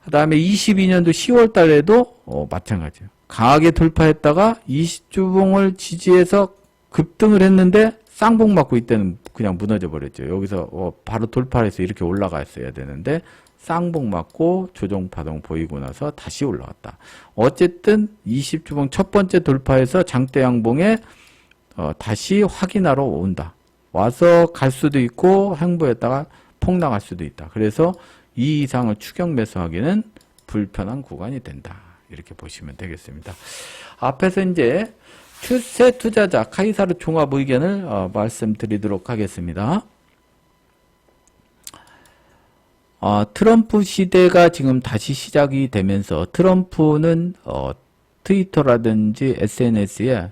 그 다음에 22년도 10월 달에도 마찬가지예요. 강하게 돌파했다가 20주봉을 지지해서 급등을 했는데 쌍봉 맞고 이때는 그냥 무너져 버렸죠. 여기서 바로 돌파해서 이렇게 올라갔어야 되는데 쌍봉 맞고 조정 파동 보이고 나서 다시 올라왔다. 어쨌든 20주봉 첫 번째 돌파해서 장대 양봉에 다시 확인하러 온다. 와서 갈 수도 있고 횡보했다가 폭락할 수도 있다. 그래서 이 이상을 추격 매수하기는 불편한 구간이 된다. 이렇게 보시면 되겠습니다. 앞에서 이제 추세 투자자 카이사르 종합 의견을 말씀드리도록 하겠습니다. 트럼프 시대가 지금 다시 시작이 되면서 트럼프는 트위터라든지 SNS에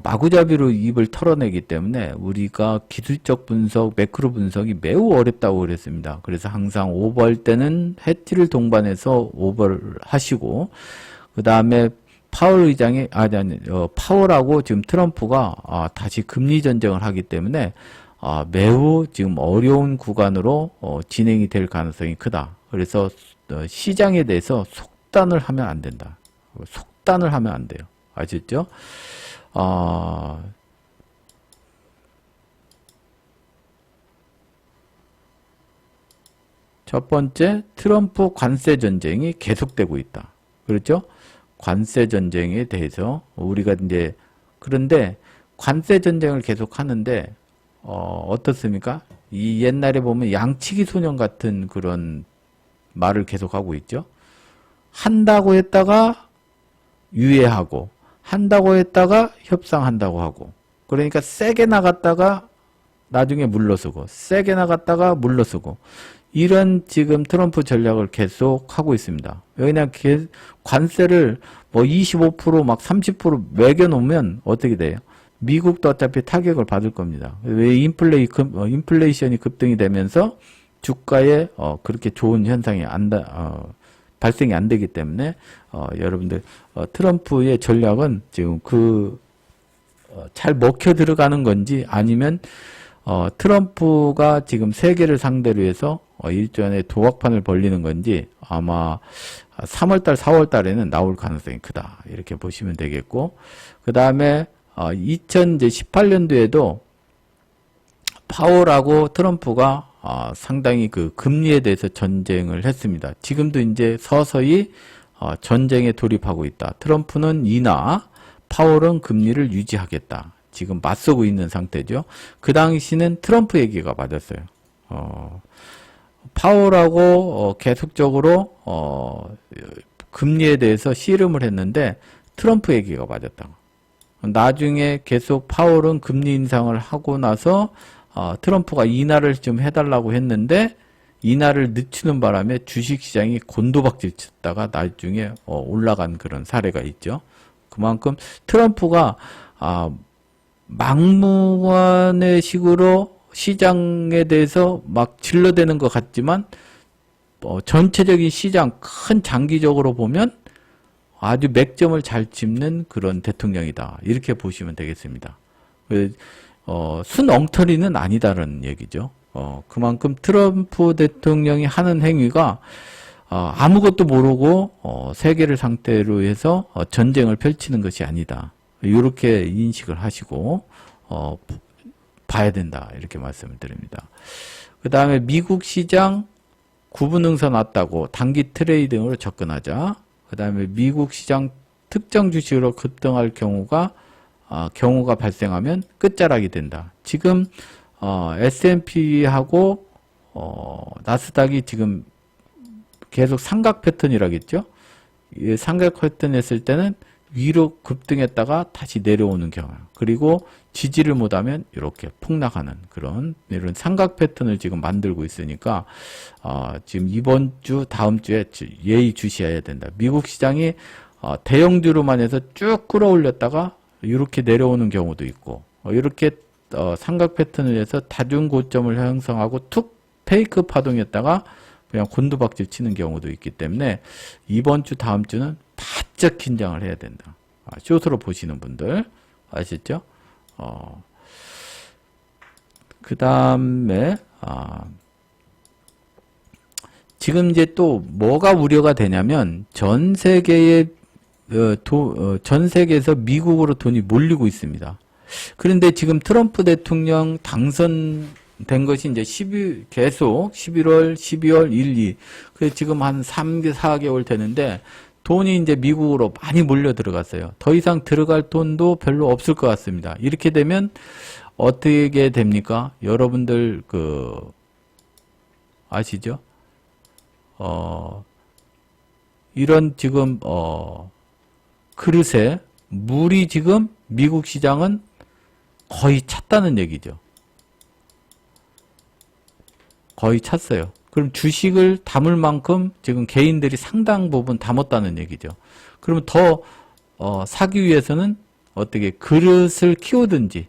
마구잡이로 입을 털어내기 때문에 우리가 기술적 분석, 매크로 분석이 매우 어렵다고 그랬습니다. 그래서 항상 오버할 때는 해지를 동반해서 오버를 하시고, 그 다음에 파월 의장이, 파월하고 지금 트럼프가 다시 금리 전쟁을 하기 때문에 매우 지금 어려운 구간으로 진행이 될 가능성이 크다. 그래서 시장에 대해서 속단을 하면 안 된다. 속단을 하면 안 돼요. 아시죠? 첫 번째, 트럼프 관세 전쟁이 계속되고 있다. 그렇죠? 관세 전쟁에 대해서 우리가 이제, 그런데 관세 전쟁을 계속 하는데 어떻습니까? 이 옛날에 보면 양치기 소년 같은 그런 말을 계속하고 있죠. 한다고 했다가 유예하고, 한다고 했다가 협상한다고 하고, 그러니까 세게 나갔다가 나중에 물러서고, 세게 나갔다가 물러서고, 이런 지금 트럼프 전략을 계속 하고 있습니다. 그냥 관세를 뭐 25%막 30% 매겨놓으면 어떻게 돼요? 미국도 어차피 타격을 받을 겁니다. 왜 인플레이션이 급등이 되면서 주가에 그렇게 좋은 현상이 발생이 안 되기 때문에 여러분들 트럼프의 전략은 지금 잘 먹혀 들어가는 건지 아니면 트럼프가 지금 세계를 상대로 해서 일전에 도박판을 벌리는 건지 아마 3월달, 4월달에는 나올 가능성이 크다. 이렇게 보시면 되겠고, 그 다음에 2018년도에도 파월하고 트럼프가 상당히 그 금리에 대해서 전쟁을 했습니다. 지금도 이제 서서히 전쟁에 돌입하고 있다. 트럼프는 인하, 파월은 금리를 유지하겠다. 지금 맞서고 있는 상태죠. 그 당시는 트럼프 얘기가 맞았어요. 파월하고 계속적으로 금리에 대해서 씨름을 했는데 트럼프 얘기가 맞았다. 나중에 계속 파월은 금리 인상을 하고 나서 트럼프가 인하를 좀 해달라고 했는데 인하를 늦추는 바람에 주식시장이 곤도박질 쳤다가 나중에 올라간 그런 사례가 있죠. 그만큼 트럼프가 막무가내 식으로 시장에 대해서 막 질러대는 것 같지만 전체적인 시장 큰 장기적으로 보면 아주 맥점을 잘 짚는 그런 대통령이다. 이렇게 보시면 되겠습니다. 순 엉터리는 아니다라는 얘기죠. 그만큼 트럼프 대통령이 하는 행위가 아무것도 모르고 세계를 상대로 해서 전쟁을 펼치는 것이 아니다. 이렇게 인식을 하시고 봐야 된다. 이렇게 말씀을 드립니다. 그 다음에 미국 시장 구분응선 왔다고 단기 트레이딩으로 접근하자. 그 다음에 미국 시장 특정 주식으로 급등할 경우가 발생하면 끝자락이 된다. 지금 S&P하고 나스닥이 지금 계속 삼각 패턴이라겠죠. 삼각 패턴 했을 때는 위로 급등했다가 다시 내려오는 경우, 그리고 지지를 못하면 이렇게 폭락하는 이런 삼각 패턴을 지금 만들고 있으니까 지금 이번 주 다음 주에 예의주시해야 된다. 미국 시장이 대형주로만 해서 쭉 끌어올렸다가 이렇게 내려오는 경우도 있고, 이렇게 삼각 패턴을 해서 다중 고점을 형성하고 툭 페이크 파동이었다가 그냥 곤두박질 치는 경우도 있기 때문에 이번 주 다음 주는 바짝 긴장을 해야 된다. 숏으로 보시는 분들 아시죠? 그 다음에 지금 이제 또 뭐가 우려가 되냐면 전 세계의 전 세계에서 미국으로 돈이 몰리고 있습니다. 그런데 지금 트럼프 대통령 당선된 것이 이제 계속 11월, 12월, 1, 2. 그래서 지금 한 3, 4개월 되는데 돈이 이제 미국으로 많이 몰려 들어갔어요. 더 이상 들어갈 돈도 별로 없을 것 같습니다. 이렇게 되면 어떻게 됩니까? 여러분들 아시죠? 이런 지금 그릇에 물이 지금 미국 시장은 거의 찼다는 얘기죠. 거의 찼어요. 그럼 주식을 담을 만큼 지금 개인들이 상당 부분 담았다는 얘기죠. 그러면 더 사기 위해서는 어떻게 그릇을 키우든지,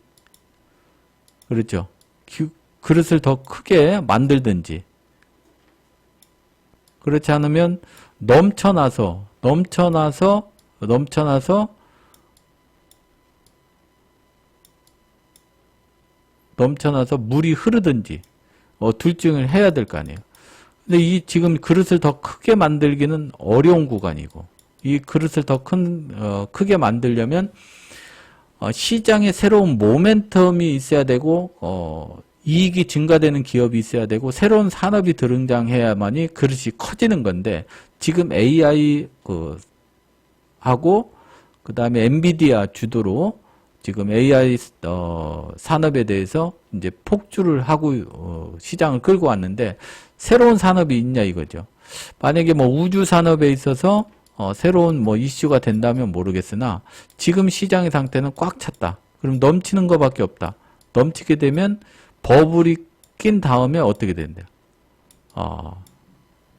그렇죠. 그릇을 더 크게 만들든지, 그렇지 않으면 넘쳐나서 물이 흐르든지 둘 중을 해야 될 거 아니에요. 근데 이 지금 그릇을 더 크게 만들기는 어려운 구간이고, 이 그릇을 더 크게 만들려면 시장에 새로운 모멘텀이 있어야 되고 이익이 증가되는 기업이 있어야 되고 새로운 산업이 등장해야만이 그릇이 커지는 건데, 지금 AI 하고 그 다음에 엔비디아 주도로 지금 AI 산업에 대해서 이제 폭주를 하고 시장을 끌고 왔는데, 새로운 산업이 있냐 이거죠. 만약에 뭐 우주 산업에 있어서 새로운 뭐 이슈가 된다면 모르겠으나 지금 시장의 상태는 꽉 찼다. 그럼 넘치는 것밖에 없다. 넘치게 되면 버블이 낀 다음에 어떻게 된대요?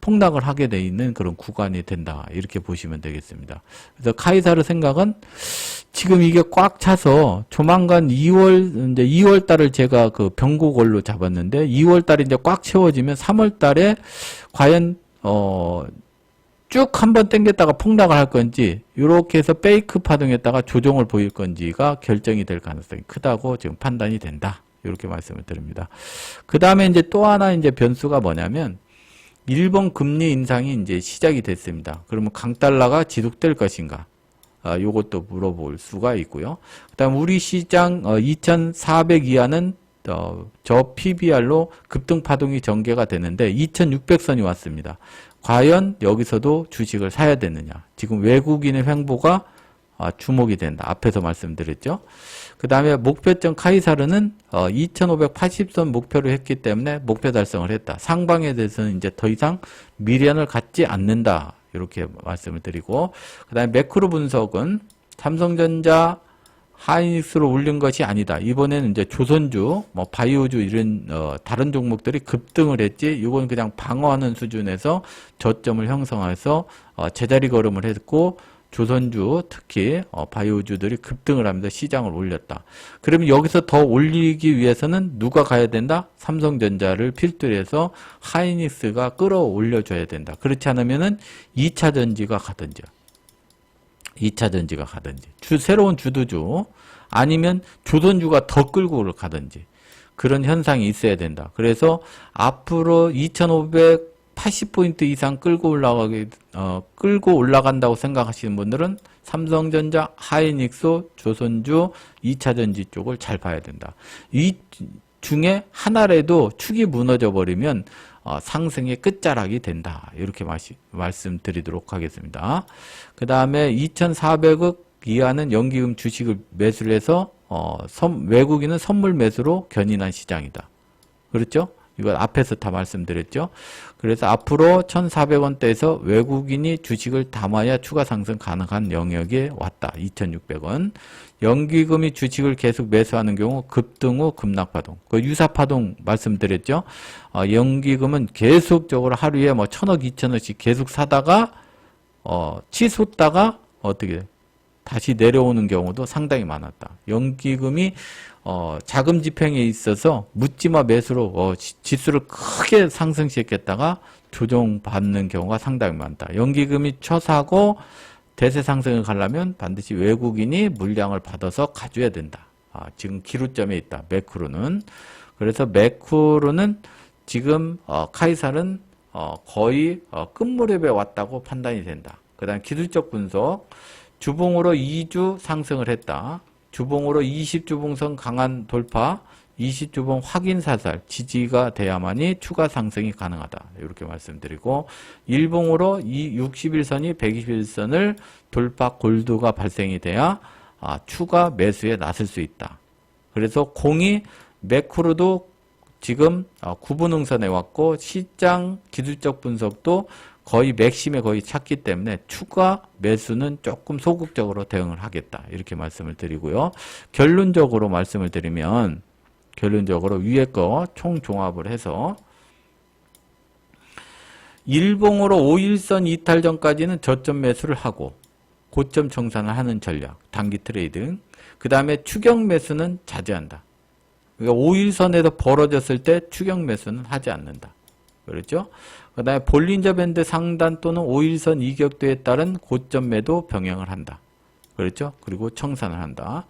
폭락을 하게 돼 있는 그런 구간이 된다. 이렇게 보시면 되겠습니다. 그래서 카이사르 생각은 지금 이게 꽉 차서 조만간 이제 2월 달을 제가 그 변곡월로 잡았는데 2월 달이 이제 꽉 채워지면 3월 달에 과연 쭉 한번 당겼다가 폭락을 할 건지, 이렇게 해서 페이크 파동에다가 조정을 보일 건지가 결정이 될 가능성이 크다고 지금 판단이 된다. 이렇게 말씀을 드립니다. 그 다음에 이제 또 하나 이제 변수가 뭐냐면, 일본 금리 인상이 이제 시작이 됐습니다. 그러면 강달러가 지속될 것인가? 요것도 물어볼 수가 있고요. 그 다음 우리 시장 2,400 이하는 저 PBR로 급등 파동이 전개가 되는데 2,600선이 왔습니다. 과연 여기서도 주식을 사야 되느냐? 지금 외국인의 횡보가 주목이 된다. 앞에서 말씀드렸죠. 그 다음에 목표점 카이사르는 2,580선 목표로 했기 때문에 목표 달성을 했다. 상방에 대해서는 이제 더 이상 미련을 갖지 않는다. 이렇게 말씀을 드리고, 그 다음에 매크로 분석은 삼성전자, 하이닉스로 올린 것이 아니다. 이번에는 이제 조선주, 뭐 바이오주 이런 다른 종목들이 급등을 했지, 이건 그냥 방어하는 수준에서 저점을 형성해서 제자리 걸음을 했고, 조선주 특히 바이오주들이 급등을 하면서 시장을 올렸다. 그러면 여기서 더 올리기 위해서는 누가 가야 된다? 삼성전자를 필두로 해서 하이닉스가 끌어올려줘야 된다. 그렇지 않으면은 2차 전지가 가든지 새로운 주도주 아니면 조선주가 더 끌고 가든지 그런 현상이 있어야 된다. 그래서 앞으로 2,580포인트 이상 끌고 올라간다고 생각하시는 분들은 삼성전자, 하이닉스, 조선주, 2차전지 쪽을 잘 봐야 된다. 이 중에 하나라도 축이 무너져 버리면 상승의 끝자락이 된다. 이렇게 말씀드리도록 하겠습니다. 그 다음에 2,400억 이하는 연기금 주식을 매수를 해서 외국인은 선물 매수로 견인한 시장이다. 그렇죠? 이거 앞에서 다 말씀드렸죠. 그래서 앞으로 1,400원대에서 외국인이 주식을 담아야 추가 상승 가능한 영역에 왔다. 2,600원. 연기금이 주식을 계속 매수하는 경우 급등 후 급락파동. 그 유사파동 말씀드렸죠. 연기금은 계속적으로 하루에 뭐 1,000억, 2,000억씩 계속 사다가 치솟다가 어떻게 다시 내려오는 경우도 상당히 많았다. 연기금이 자금 집행에 있어서 묻지마 매수로 지수를 크게 상승시켰다가 조정받는 경우가 상당히 많다. 연기금이 쳐사고 대세 상승을 가려면 반드시 외국인이 물량을 받아서 가져야 된다. 지금 기로점에 있다. 매크로는. 그래서 매크로는 지금 카이살은 거의 끝무렵에 왔다고 판단이 된다. 그 다음 기술적 분석. 주봉으로 2주 상승을 했다. 주봉으로 20주봉선 강한 돌파, 20주봉 확인 사살, 지지가 돼야만이 추가 상승이 가능하다. 이렇게 말씀드리고, 일봉으로 이 61선이 121선을 돌파 골드가 발생이 돼야 추가 매수에 나설 수 있다. 그래서 공이 매크로도 지금 구분응선에 왔고, 시장 기술적 분석도 거의 맥심에 거의 찼기 때문에 추가 매수는 조금 소극적으로 대응을 하겠다. 이렇게 말씀을 드리고요. 결론적으로 말씀을 드리면, 결론적으로 위에 거 총 종합을 해서 일봉으로 5일선 이탈 전까지는 저점 매수를 하고 고점 청산을 하는 전략, 단기 트레이딩. 그 다음에 추격 매수는 자제한다. 그러니까 5일선에서 벌어졌을 때 추격 매수는 하지 않는다. 그렇죠? 그 다음에 볼린저 밴드 상단 또는 5일선 이격도에 따른 고점 매도 병행을 한다. 그렇죠? 그리고 청산을 한다.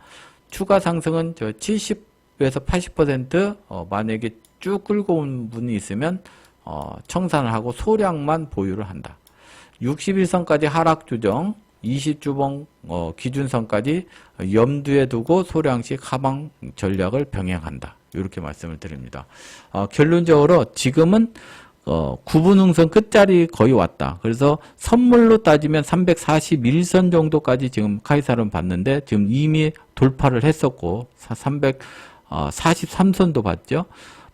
추가 상승은 70에서 80% 만약에 쭉 끌고 온 분이 있으면 청산을 하고 소량만 보유를 한다. 61선까지 하락 조정, 20주봉 기준선까지 염두에 두고 소량씩 하방 전략을 병행한다. 이렇게 말씀을 드립니다. 결론적으로 지금은 구분응선 끝자리 거의 왔다. 그래서 선물로 따지면 341선 정도까지 지금 카이살은 봤는데 지금 이미 돌파를 했었고 343선도 봤죠.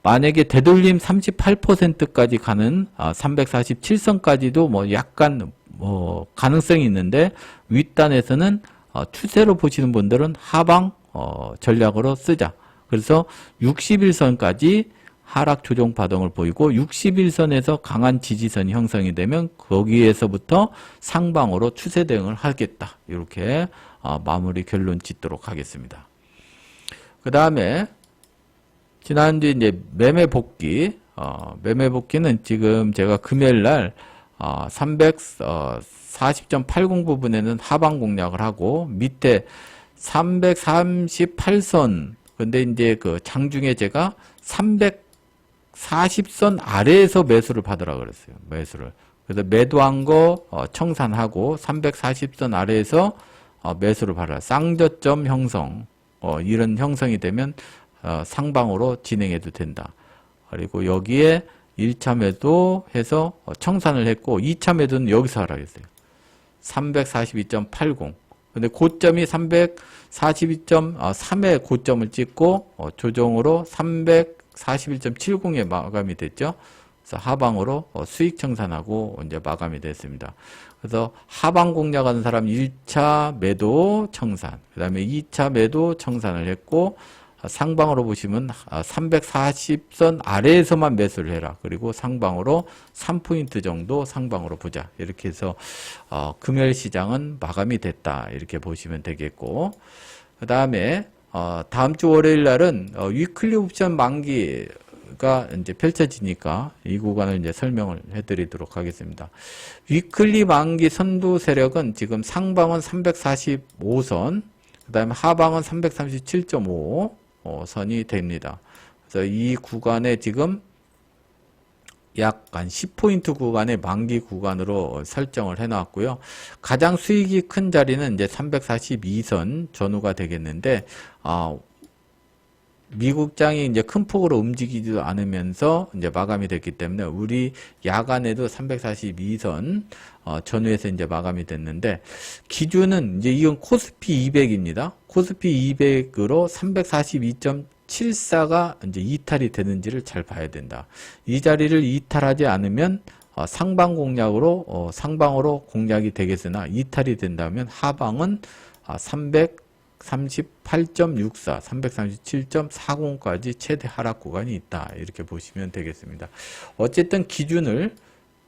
만약에 되돌림 38%까지 가는 347선까지도 뭐 약간 가능성이 있는데 윗단에서는 추세로 보시는 분들은 하방 전략으로 쓰자. 그래서 61선까지 하락 조정 파동을 보이고 61선에서 강한 지지선이 형성이 되면 거기에서부터 상방으로 추세 대응을 하겠다. 이렇게 마무리 결론 짓도록 하겠습니다. 그 다음에 지난주 이제 매매 복귀, 매매 복귀는 지금 제가 금요일 날 340.80 부분에는 하방 공략을 하고 밑에 338선 근데 이제 그 장중에 제가 340선 아래에서 매수를 받으라 그랬어요. 매수를. 그래서 매도한 거 청산하고 340선 아래에서 매수를 받아라. 쌍저점 형성. 이런 형성이 되면 상방으로 진행해도 된다. 그리고 여기에 1차 매도 해서 청산을 했고 2차 매도는 여기서 하라 했어요. 342.80. 근데 고점이 342.3의 고점을 찍고 조정으로 341.70에 마감이 됐죠. 그래서 하방으로 수익 청산하고 이제 마감이 됐습니다. 그래서 하방 공략하는 사람 1차 매도 청산, 그 다음에 2차 매도 청산을 했고 상방으로 보시면 340선 아래에서만 매수를 해라. 그리고 상방으로 3포인트 정도 상방으로 보자. 이렇게 해서 금요일 시장은 마감이 됐다. 이렇게 보시면 되겠고 그 다음에 다음 주 월요일 날은 위클리 옵션 만기가 이제 펼쳐지니까 이 구간을 이제 설명을 해드리도록 하겠습니다. 위클리 만기 선두 세력은 지금 상방은 345선, 그 다음에 하방은 337.5 선이 됩니다. 그래서 이 구간에 지금 약 한 10포인트 구간의 만기 구간으로 설정을 해놨고요. 가장 수익이 큰 자리는 이제 342선 전후가 되겠는데, 미국장이 이제 큰 폭으로 움직이지도 않으면서 이제 마감이 됐기 때문에 우리 야간에도 342선 전후에서 이제 마감이 됐는데 기준은 이제 이건 코스피 200입니다. 코스피 200으로 342.74가 이제 이탈이 되는지를 잘 봐야 된다. 이 자리를 이탈하지 않으면 상방 공략으로 상방으로 공략이 되겠으나 이탈이 된다면 하방은 338.64, 337.40까지 최대 하락 구간이 있다. 이렇게 보시면 되겠습니다. 어쨌든 기준을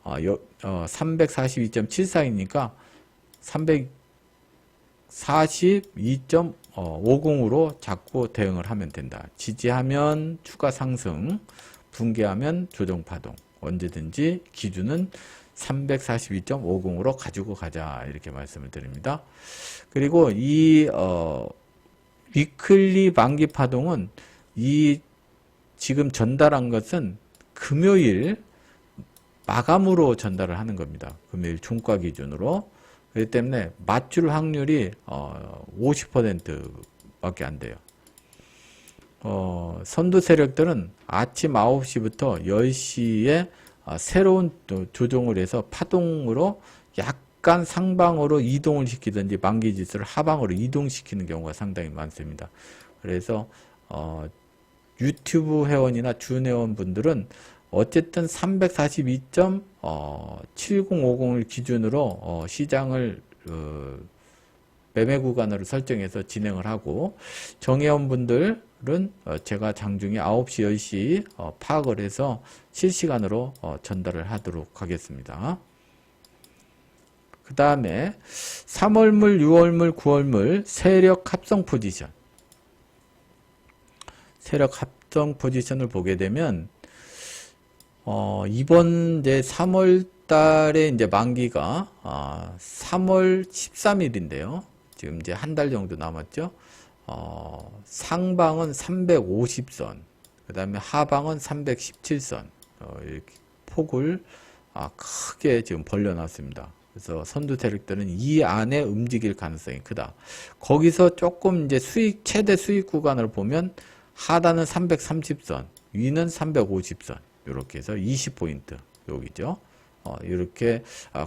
342.74이니까 342.50으로 잡고 대응을 하면 된다. 지지하면 추가 상승, 붕괴하면 조정 파동. 언제든지 기준은 342.50으로 가지고 가자 이렇게 말씀을 드립니다. 그리고 이 위클리 만기 파동은 이 지금 전달한 것은 금요일 마감으로 전달을 하는 겁니다. 금요일 종가 기준으로. 그렇기 때문에 맞출 확률이 50%밖에 안 돼요. 선두 세력들은 아침 9시부터 10시에 새로운 조정을 해서 파동으로 약간 상방으로 이동을 시키든지 만기 지수를 하방으로 이동시키는 경우가 상당히 많습니다. 그래서 유튜브 회원이나 준 회원분들은 어쨌든 342.7050을 기준으로 시장을 매매 구간으로 설정해서 진행을 하고, 정회원분들은 제가 장중에 9시, 10시 파악을 해서 실시간으로 전달을 하도록 하겠습니다. 그 다음에 3월물, 6월물, 9월물 세력 합성 포지션. 세력 합성 포지션을 보게 되면 이번 이제 3월 달에 이제 만기가 3월 13일인데요. 지금 이제 한 달 정도 남았죠. 상방은 350선, 그 다음에 하방은 317선, 이렇게 폭을 크게 지금 벌려놨습니다. 그래서 선두 세력들은 이 안에 움직일 가능성이 크다. 거기서 조금 이제 최대 수익 구간을 보면 하단은 330선, 위는 350선, 이렇게 해서 20포인트, 여기죠. 이렇게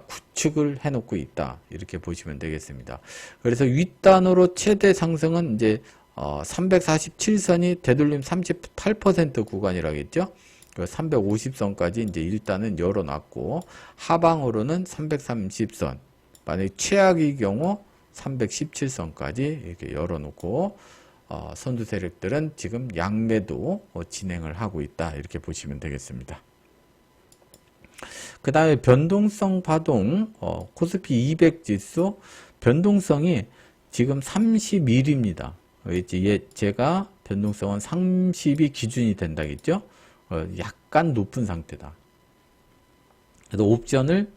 구축을 해놓고 있다. 이렇게 보시면 되겠습니다. 그래서 윗단으로 최대 상승은 이제 347선이 되돌림 38% 구간이라겠죠. 350선까지 이제 일단은 열어놨고, 하방으로는 330선, 만약에 최악의 경우 317선까지 이렇게 열어놓고, 선두 세력들은 지금 양매도 진행을 하고 있다. 이렇게 보시면 되겠습니다. 그 다음에 변동성 파동, 코스피 200 지수, 변동성이 지금 31입니다. 제가 변동성은 30이 기준이 된다겠죠? 약간 높은 상태다. 그래서 옵션을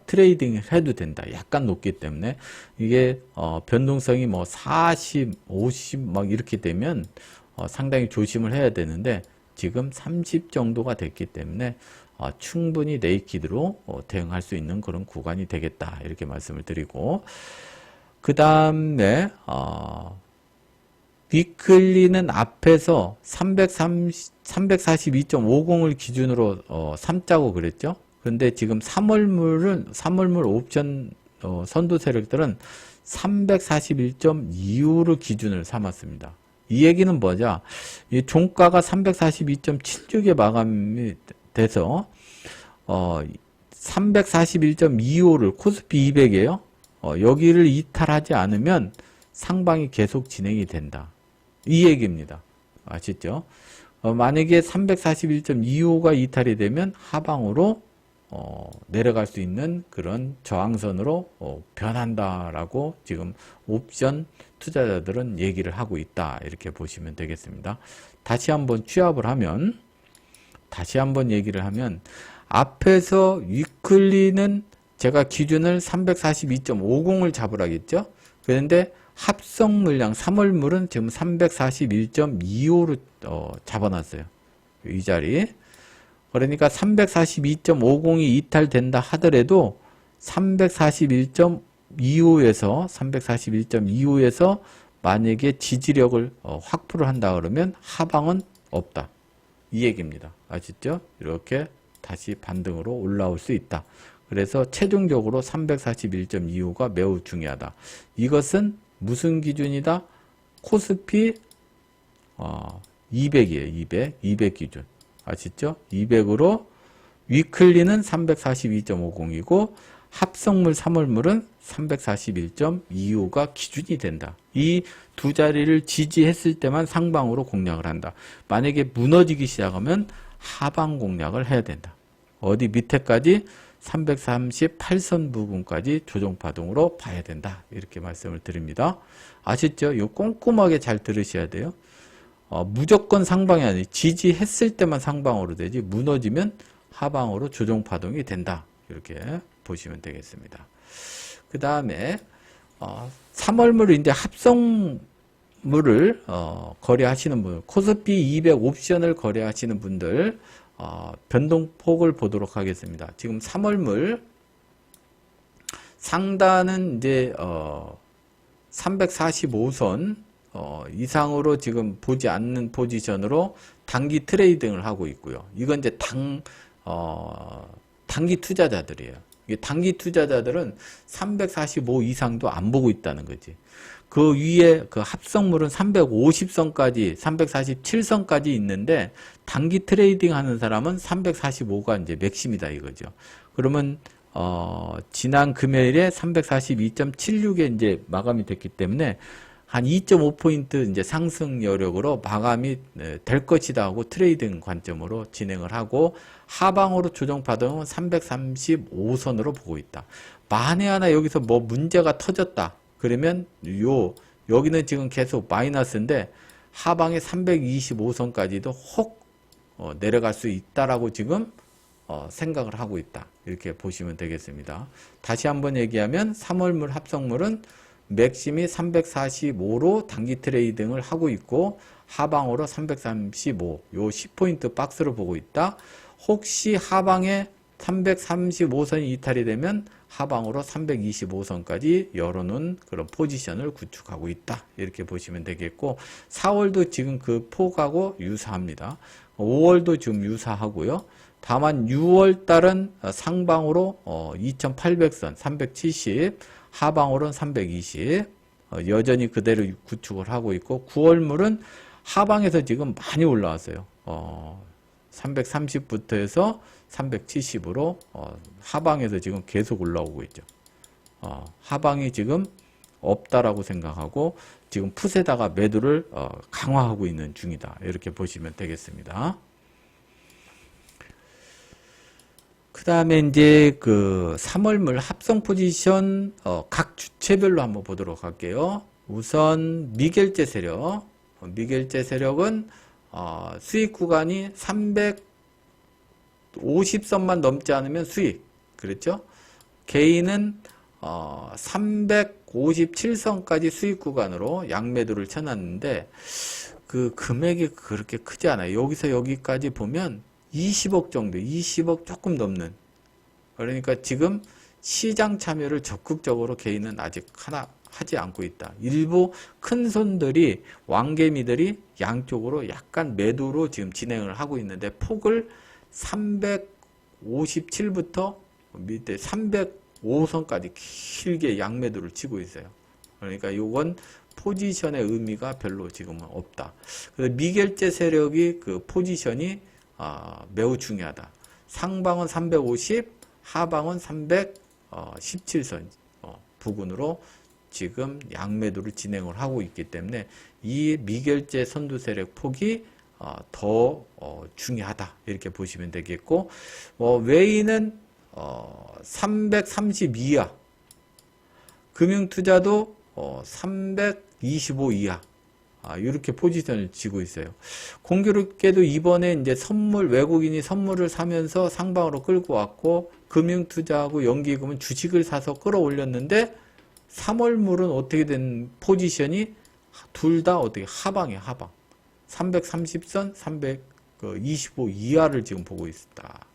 트레이딩을 해도 된다. 약간 높기 때문에 이게 변동성이 뭐 40, 50 막 이렇게 되면 상당히 조심을 해야 되는데 지금 30 정도가 됐기 때문에 충분히 네이키드로 대응할 수 있는 그런 구간이 되겠다. 이렇게 말씀을 드리고, 그 다음에 위클리는 앞에서 342.50을 기준으로 3자고 그랬죠. 그런데 지금 3월물 옵션 선두 세력들은 341.25를 기준을 삼았습니다. 이 얘기는 뭐냐? 이 종가가 342.76에 마감이 돼서 341.25를 코스피 200이에요. 여기를 이탈하지 않으면 상방이 계속 진행이 된다. 이 얘기입니다. 아시죠? 만약에 341.25가 이탈이 되면 하방으로 내려갈 수 있는 그런 저항선으로 변한다라고 지금 옵션 투자자들은 얘기를 하고 있다. 이렇게 보시면 되겠습니다. 다시 한번 취합을 하면, 다시 한번 얘기를 하면, 앞에서 위클리는 제가 기준을 342.50을 잡으라겠죠? 그런데 합성 물량 3월물은 지금 341.25로 잡아놨어요. 이 자리. 그러니까 342.50이 이탈된다 하더라도 341.25에서 만약에 지지력을 확보를 한다 그러면 하방은 없다. 이 얘기입니다. 아시죠? 이렇게 다시 반등으로 올라올 수 있다. 그래서 최종적으로 341.25가 매우 중요하다. 이것은 무슨 기준이다? 코스피 200이에요. 200 기준. 아시죠? 200으로 위클리는 342.50이고 합성물 3월물은 341.25가 기준이 된다. 이 두 자리를 지지했을 때만 상방으로 공략을 한다. 만약에 무너지기 시작하면 하방 공략을 해야 된다. 어디 밑에까지 338선 부분까지 조정파동으로 봐야 된다. 이렇게 말씀을 드립니다. 아시죠? 이거 꼼꼼하게 잘 들으셔야 돼요. 무조건 상방이 아니에요. 지지했을 때만 상방으로 되지 무너지면 하방으로 조정파동이 된다. 이렇게 보시면 되겠습니다. 그 다음에 3월물 이제 합성물을 거래하시는 분, 코스피 200 옵션을 거래하시는 분들 변동폭을 보도록 하겠습니다. 지금 3월물 상단은 이제 345선 이상으로 지금 보지 않는 포지션으로 단기 트레이딩을 하고 있고요. 이건 이제 단기 투자자들이에요. 단기 투자자들은 345 이상도 안 보고 있다는 거지. 그 위에 그 합성물은 350선까지, 347선까지 있는데 단기 트레이딩 하는 사람은 345가 이제 맥심이다 이거죠. 그러면 지난 금요일에 342.76에 이제 마감이 됐기 때문에 한 2.5포인트 이제 상승 여력으로 마감이 될 것이다 하고 트레이딩 관점으로 진행을 하고 하방으로 조정 파동은 335선으로 보고 있다. 만에 하나 여기서 뭐 문제가 터졌다. 그러면 여기는 지금 계속 마이너스인데 하방에 325선까지도 혹 내려갈 수 있다라고 지금 생각을 하고 있다. 이렇게 보시면 되겠습니다. 다시 한번 얘기하면 3월물 합성물은 맥심이 345로 단기 트레이딩을 하고 있고 하방으로 335, 요 10포인트 박스로 보고 있다. 혹시 하방에 335선이 이탈이 되면 하방으로 325선까지 열어놓은 그런 포지션을 구축하고 있다. 이렇게 보시면 되겠고 4월도 지금 그 폭하고 유사합니다. 5월도 지금 유사하고요. 다만 6월 달은 상방으로 2800선 370, 하방으로는 320 여전히 그대로 구축을 하고 있고 9월물은 하방에서 지금 많이 올라왔어요. 330부터 해서 370으로 하방에서 지금 계속 올라오고 있죠. 하방이 지금 없다라고 생각하고 지금 풋에다가 매도를 강화하고 있는 중이다. 이렇게 보시면 되겠습니다. 그 다음에 이제 그 3월물 합성 포지션 각 주체별로 한번 보도록 할게요. 우선 미결제 세력. 미결제 세력은 수익 구간이 350선만 넘지 않으면 수익. 그렇죠? 개인은 357선까지 수익 구간으로 양매도를 쳐놨는데 그 금액이 그렇게 크지 않아요. 여기서 여기까지 보면 20억 정도, 20억 조금 넘는. 그러니까 지금 시장 참여를 적극적으로 개인은 아직 하지 않고 있다. 일부 큰 손들이, 왕개미들이 양쪽으로 약간 매도로 지금 진행을 하고 있는데 폭을 357부터 밑에 305선까지 길게 양매도를 치고 있어요. 그러니까 이건 포지션의 의미가 별로 지금은 없다. 그래서 미결제 세력이 그 포지션이 매우 중요하다. 상방은 350, 하방은 317선 부근으로 지금 양매도를 진행을 하고 있기 때문에 이 미결제 선두 세력 폭이 더 중요하다. 이렇게 보시면 되겠고 외인은 330 이하, 금융투자도 325 이하. 이렇게 포지션을 쥐고 있어요. 공교롭게도 이번에 이제 외국인이 선물을 사면서 상방으로 끌고 왔고, 금융투자하고 연기금은 주식을 사서 끌어올렸는데, 3월물은 어떻게 된 포지션이 둘 다 어떻게 하방이에요, 하방. 330선, 325 이하를 지금 보고 있다.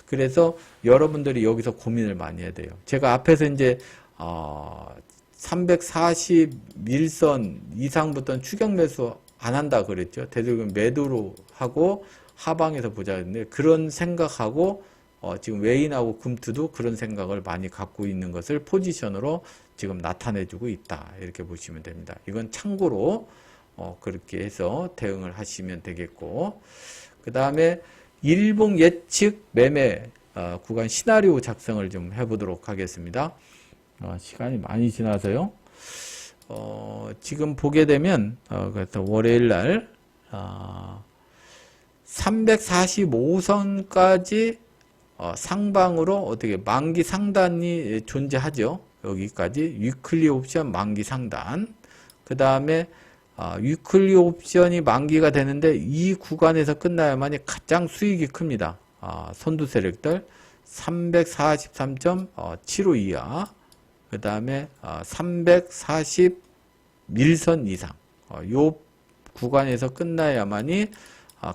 그래서 여러분들이 여기서 고민을 많이 해야 돼요. 제가 앞에서 이제, 341선 이상부터는 추격 매수 안 한다 그랬죠. 대부분 매도로 하고 하방에서 보자 했는데 그런 생각하고 지금 외인하고 금투도 그런 생각을 많이 갖고 있는 것을 포지션으로 지금 나타내주고 있다. 이렇게 보시면 됩니다. 이건 참고로 그렇게 해서 대응을 하시면 되겠고 그 다음에 일봉 예측 매매 구간 시나리오 작성을 좀 해보도록 하겠습니다. 시간이 많이 지나서요. 지금 보게 되면 그래서 월요일 날 345선까지 상방으로 어떻게 만기 상단이 존재하죠. 여기까지 위클리 옵션 만기 상단. 그 다음에 위클리 옵션이 만기가 되는데 이 구간에서 끝나야만이 가장 수익이 큽니다. 선두 세력들. 343.75 이하, 그 다음에 341선 이상, 요 구간에서 끝나야만이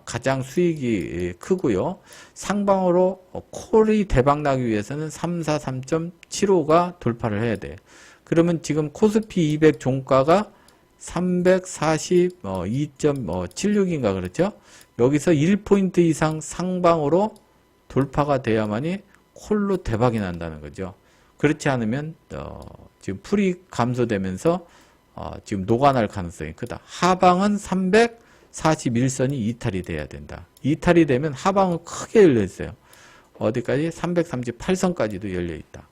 가장 수익이 크고요. 상방으로 콜이 대박 나기 위해서는 343.75가 돌파를 해야 돼요. 그러면 지금 코스피 200 종가가 342.76인가 그렇죠? 여기서 1포인트 이상 상방으로 돌파가 돼야만이 콜로 대박이 난다는 거죠. 그렇지 않으면 지금 풀이 감소되면서 지금 녹아날 가능성이 크다. 하방은 341선이 이탈이 돼야 된다. 이탈이 되면 하방은 크게 열려 있어요. 어디까지? 338선까지도 열려 있다.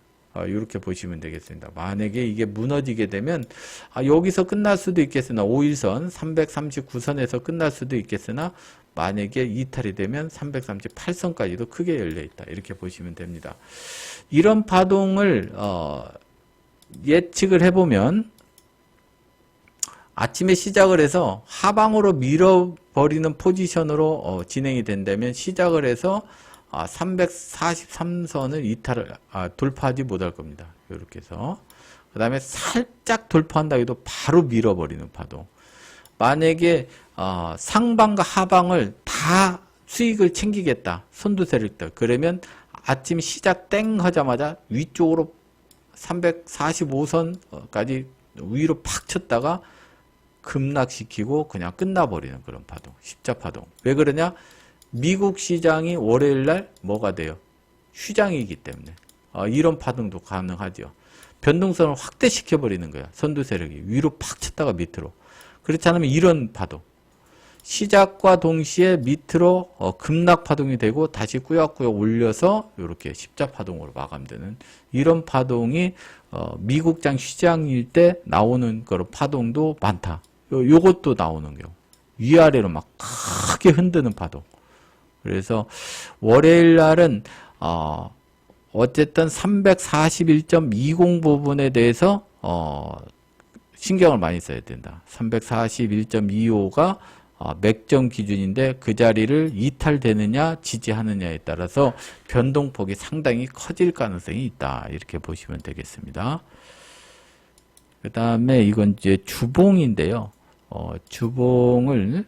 이렇게 보시면 되겠습니다. 만약에 이게 무너지게 되면 여기서 끝날 수도 있겠으나 5일선 339선에서 끝날 수도 있겠으나 만약에 이탈이 되면 338선까지도 크게 열려 있다. 이렇게 보시면 됩니다. 이런 파동을 예측을 해보면 아침에 시작을 해서 하방으로 밀어버리는 포지션으로 진행이 된다면 시작을 해서 343선을 돌파하지 못할 겁니다. 이렇게 해서 그 다음에 살짝 돌파한다 해도 바로 밀어버리는 파동. 만약에 상방과 하방을 다 수익을 챙기겠다. 선두세를 있다. 그러면 아침 시작 땡 하자마자 위쪽으로 345선까지 위로 팍 쳤다가 급락시키고 그냥 끝나버리는 그런 파동. 십자파동. 왜 그러냐? 미국 시장이 월요일날 뭐가 돼요? 휴장이기 때문에 이런 파동도 가능하죠. 변동성을 확대시켜버리는 거야. 선두 세력이 위로 팍 쳤다가 밑으로. 그렇지 않으면 이런 파동. 시작과 동시에 밑으로 급락 파동이 되고 다시 꾸역꾸역 올려서 이렇게 십자파동으로 마감되는 이런 파동이 미국장 휴장일 때 나오는 그런 파동도 많다. 요것도 나오는 경우. 위아래로 막 크게 흔드는 파동. 그래서 월요일 날은 어쨌든 341.20 부분에 대해서 신경을 많이 써야 된다. 341.25가 맥점 기준인데 그 자리를 이탈되느냐 지지하느냐에 따라서 변동폭이 상당히 커질 가능성이 있다. 이렇게 보시면 되겠습니다. 그 다음에 이건 이제 주봉인데요. 주봉을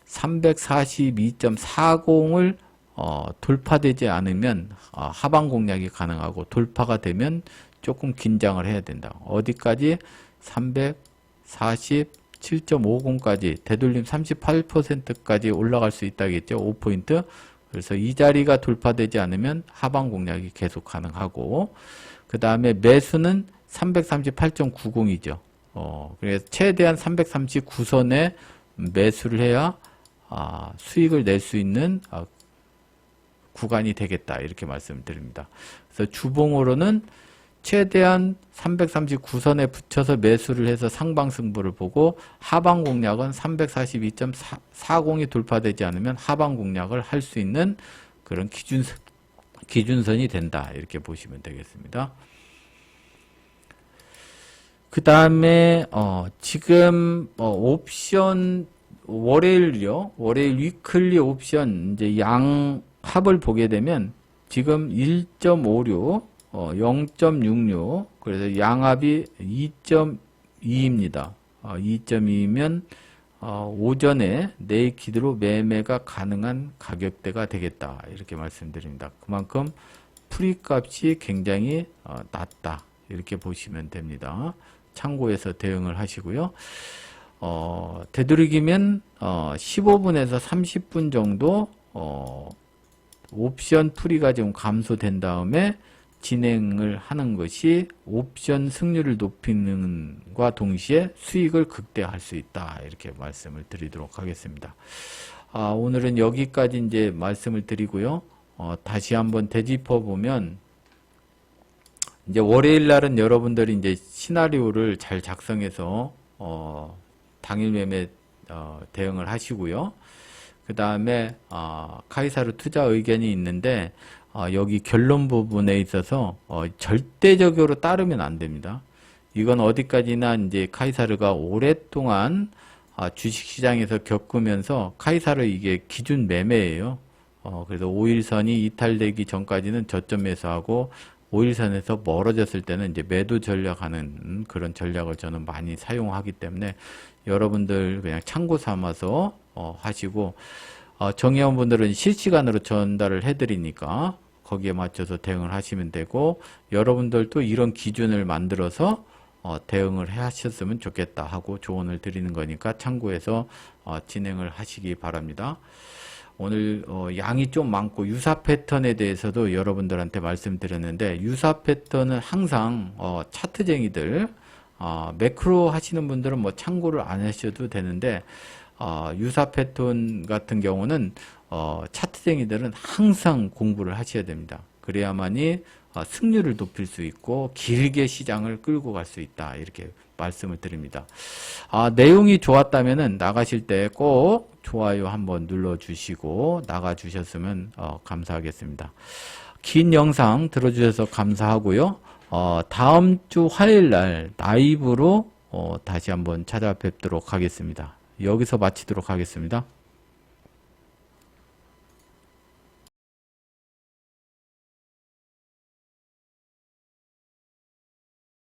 342.40을 돌파되지 않으면 하방 공략이 가능하고 돌파가 되면 조금 긴장을 해야 된다. 어디까지? 347.50까지 되돌림 38%까지 올라갈 수 있다겠죠. 5포인트. 그래서 이 자리가 돌파되지 않으면 하방 공략이 계속 가능하고 그 다음에 매수는 338.90이죠. 그래서 최대한 339선에 매수를 해야 수익을 낼 수 있는 구간이 되겠다. 이렇게 말씀을 드립니다. 그래서 주봉으로는 최대한 339선에 붙여서 매수를 해서 상방승부를 보고 하방 공략은 342.40이 돌파되지 않으면 하방 공략을 할 수 있는 그런 기준선이 된다. 이렇게 보시면 되겠습니다. 그 다음에 지금 옵션 월요일요. 월요일 위클리 옵션 이제 양합을 보게 되면 지금 1.56, 0.66 그래서 양합이 2.2입니다. 2.2면 오전에 네이키드로 매매가 가능한 가격대가 되겠다. 이렇게 말씀드립니다. 그만큼 프리값이 굉장히 낮다. 이렇게 보시면 됩니다. 참고해서 대응을 하시고요. 되도록이면 15분에서 30분 정도 옵션 풀이가 좀 감소된 다음에 진행을 하는 것이 옵션 승률을 높이는 것과 동시에 수익을 극대화할 수 있다. 이렇게 말씀을 드리도록 하겠습니다. 오늘은 여기까지 이제 말씀을 드리고요. 다시 한번 되짚어 보면 이제 월요일 날은 여러분들이 이제 시나리오를 잘 작성해서 당일 매매 대응을 하시고요. 그 다음에 카이사르 투자 의견이 있는데 여기 결론 부분에 있어서 절대적으로 따르면 안 됩니다. 이건 어디까지나 이제 카이사르가 오랫동안 주식시장에서 겪으면서 카이사르 이게 기준 매매예요. 그래서 5일선이 이탈되기 전까지는 저점 매수하고 5일선에서 멀어졌을 때는 이제 매도 전략하는 그런 전략을 저는 많이 사용하기 때문에 여러분들 그냥 참고 삼아서 하시고 정회원분들은 실시간으로 전달을 해드리니까 거기에 맞춰서 대응을 하시면 되고 여러분들도 이런 기준을 만들어서 대응을 하셨으면 좋겠다 하고 조언을 드리는 거니까 참고해서 진행을 하시기 바랍니다. 오늘 양이 좀 많고 유사 패턴에 대해서도 여러분들한테 말씀드렸는데 유사 패턴은 항상 차트쟁이들 매크로 하시는 분들은 뭐 참고를 안 하셔도 되는데 유사 패턴 같은 경우는 차트쟁이들은 항상 공부를 하셔야 됩니다. 그래야만이 승률을 높일 수 있고 길게 시장을 끌고 갈 수 있다 이렇게 말씀을 드립니다. 내용이 좋았다면은 나가실 때 꼭 좋아요 한번 눌러 주시고 나가 주셨으면 감사하겠습니다. 긴 영상 들어주셔서 감사하고요. 다음 주 화요일 날 라이브로 다시 한번 찾아뵙도록 하겠습니다. 여기서 마치도록 하겠습니다.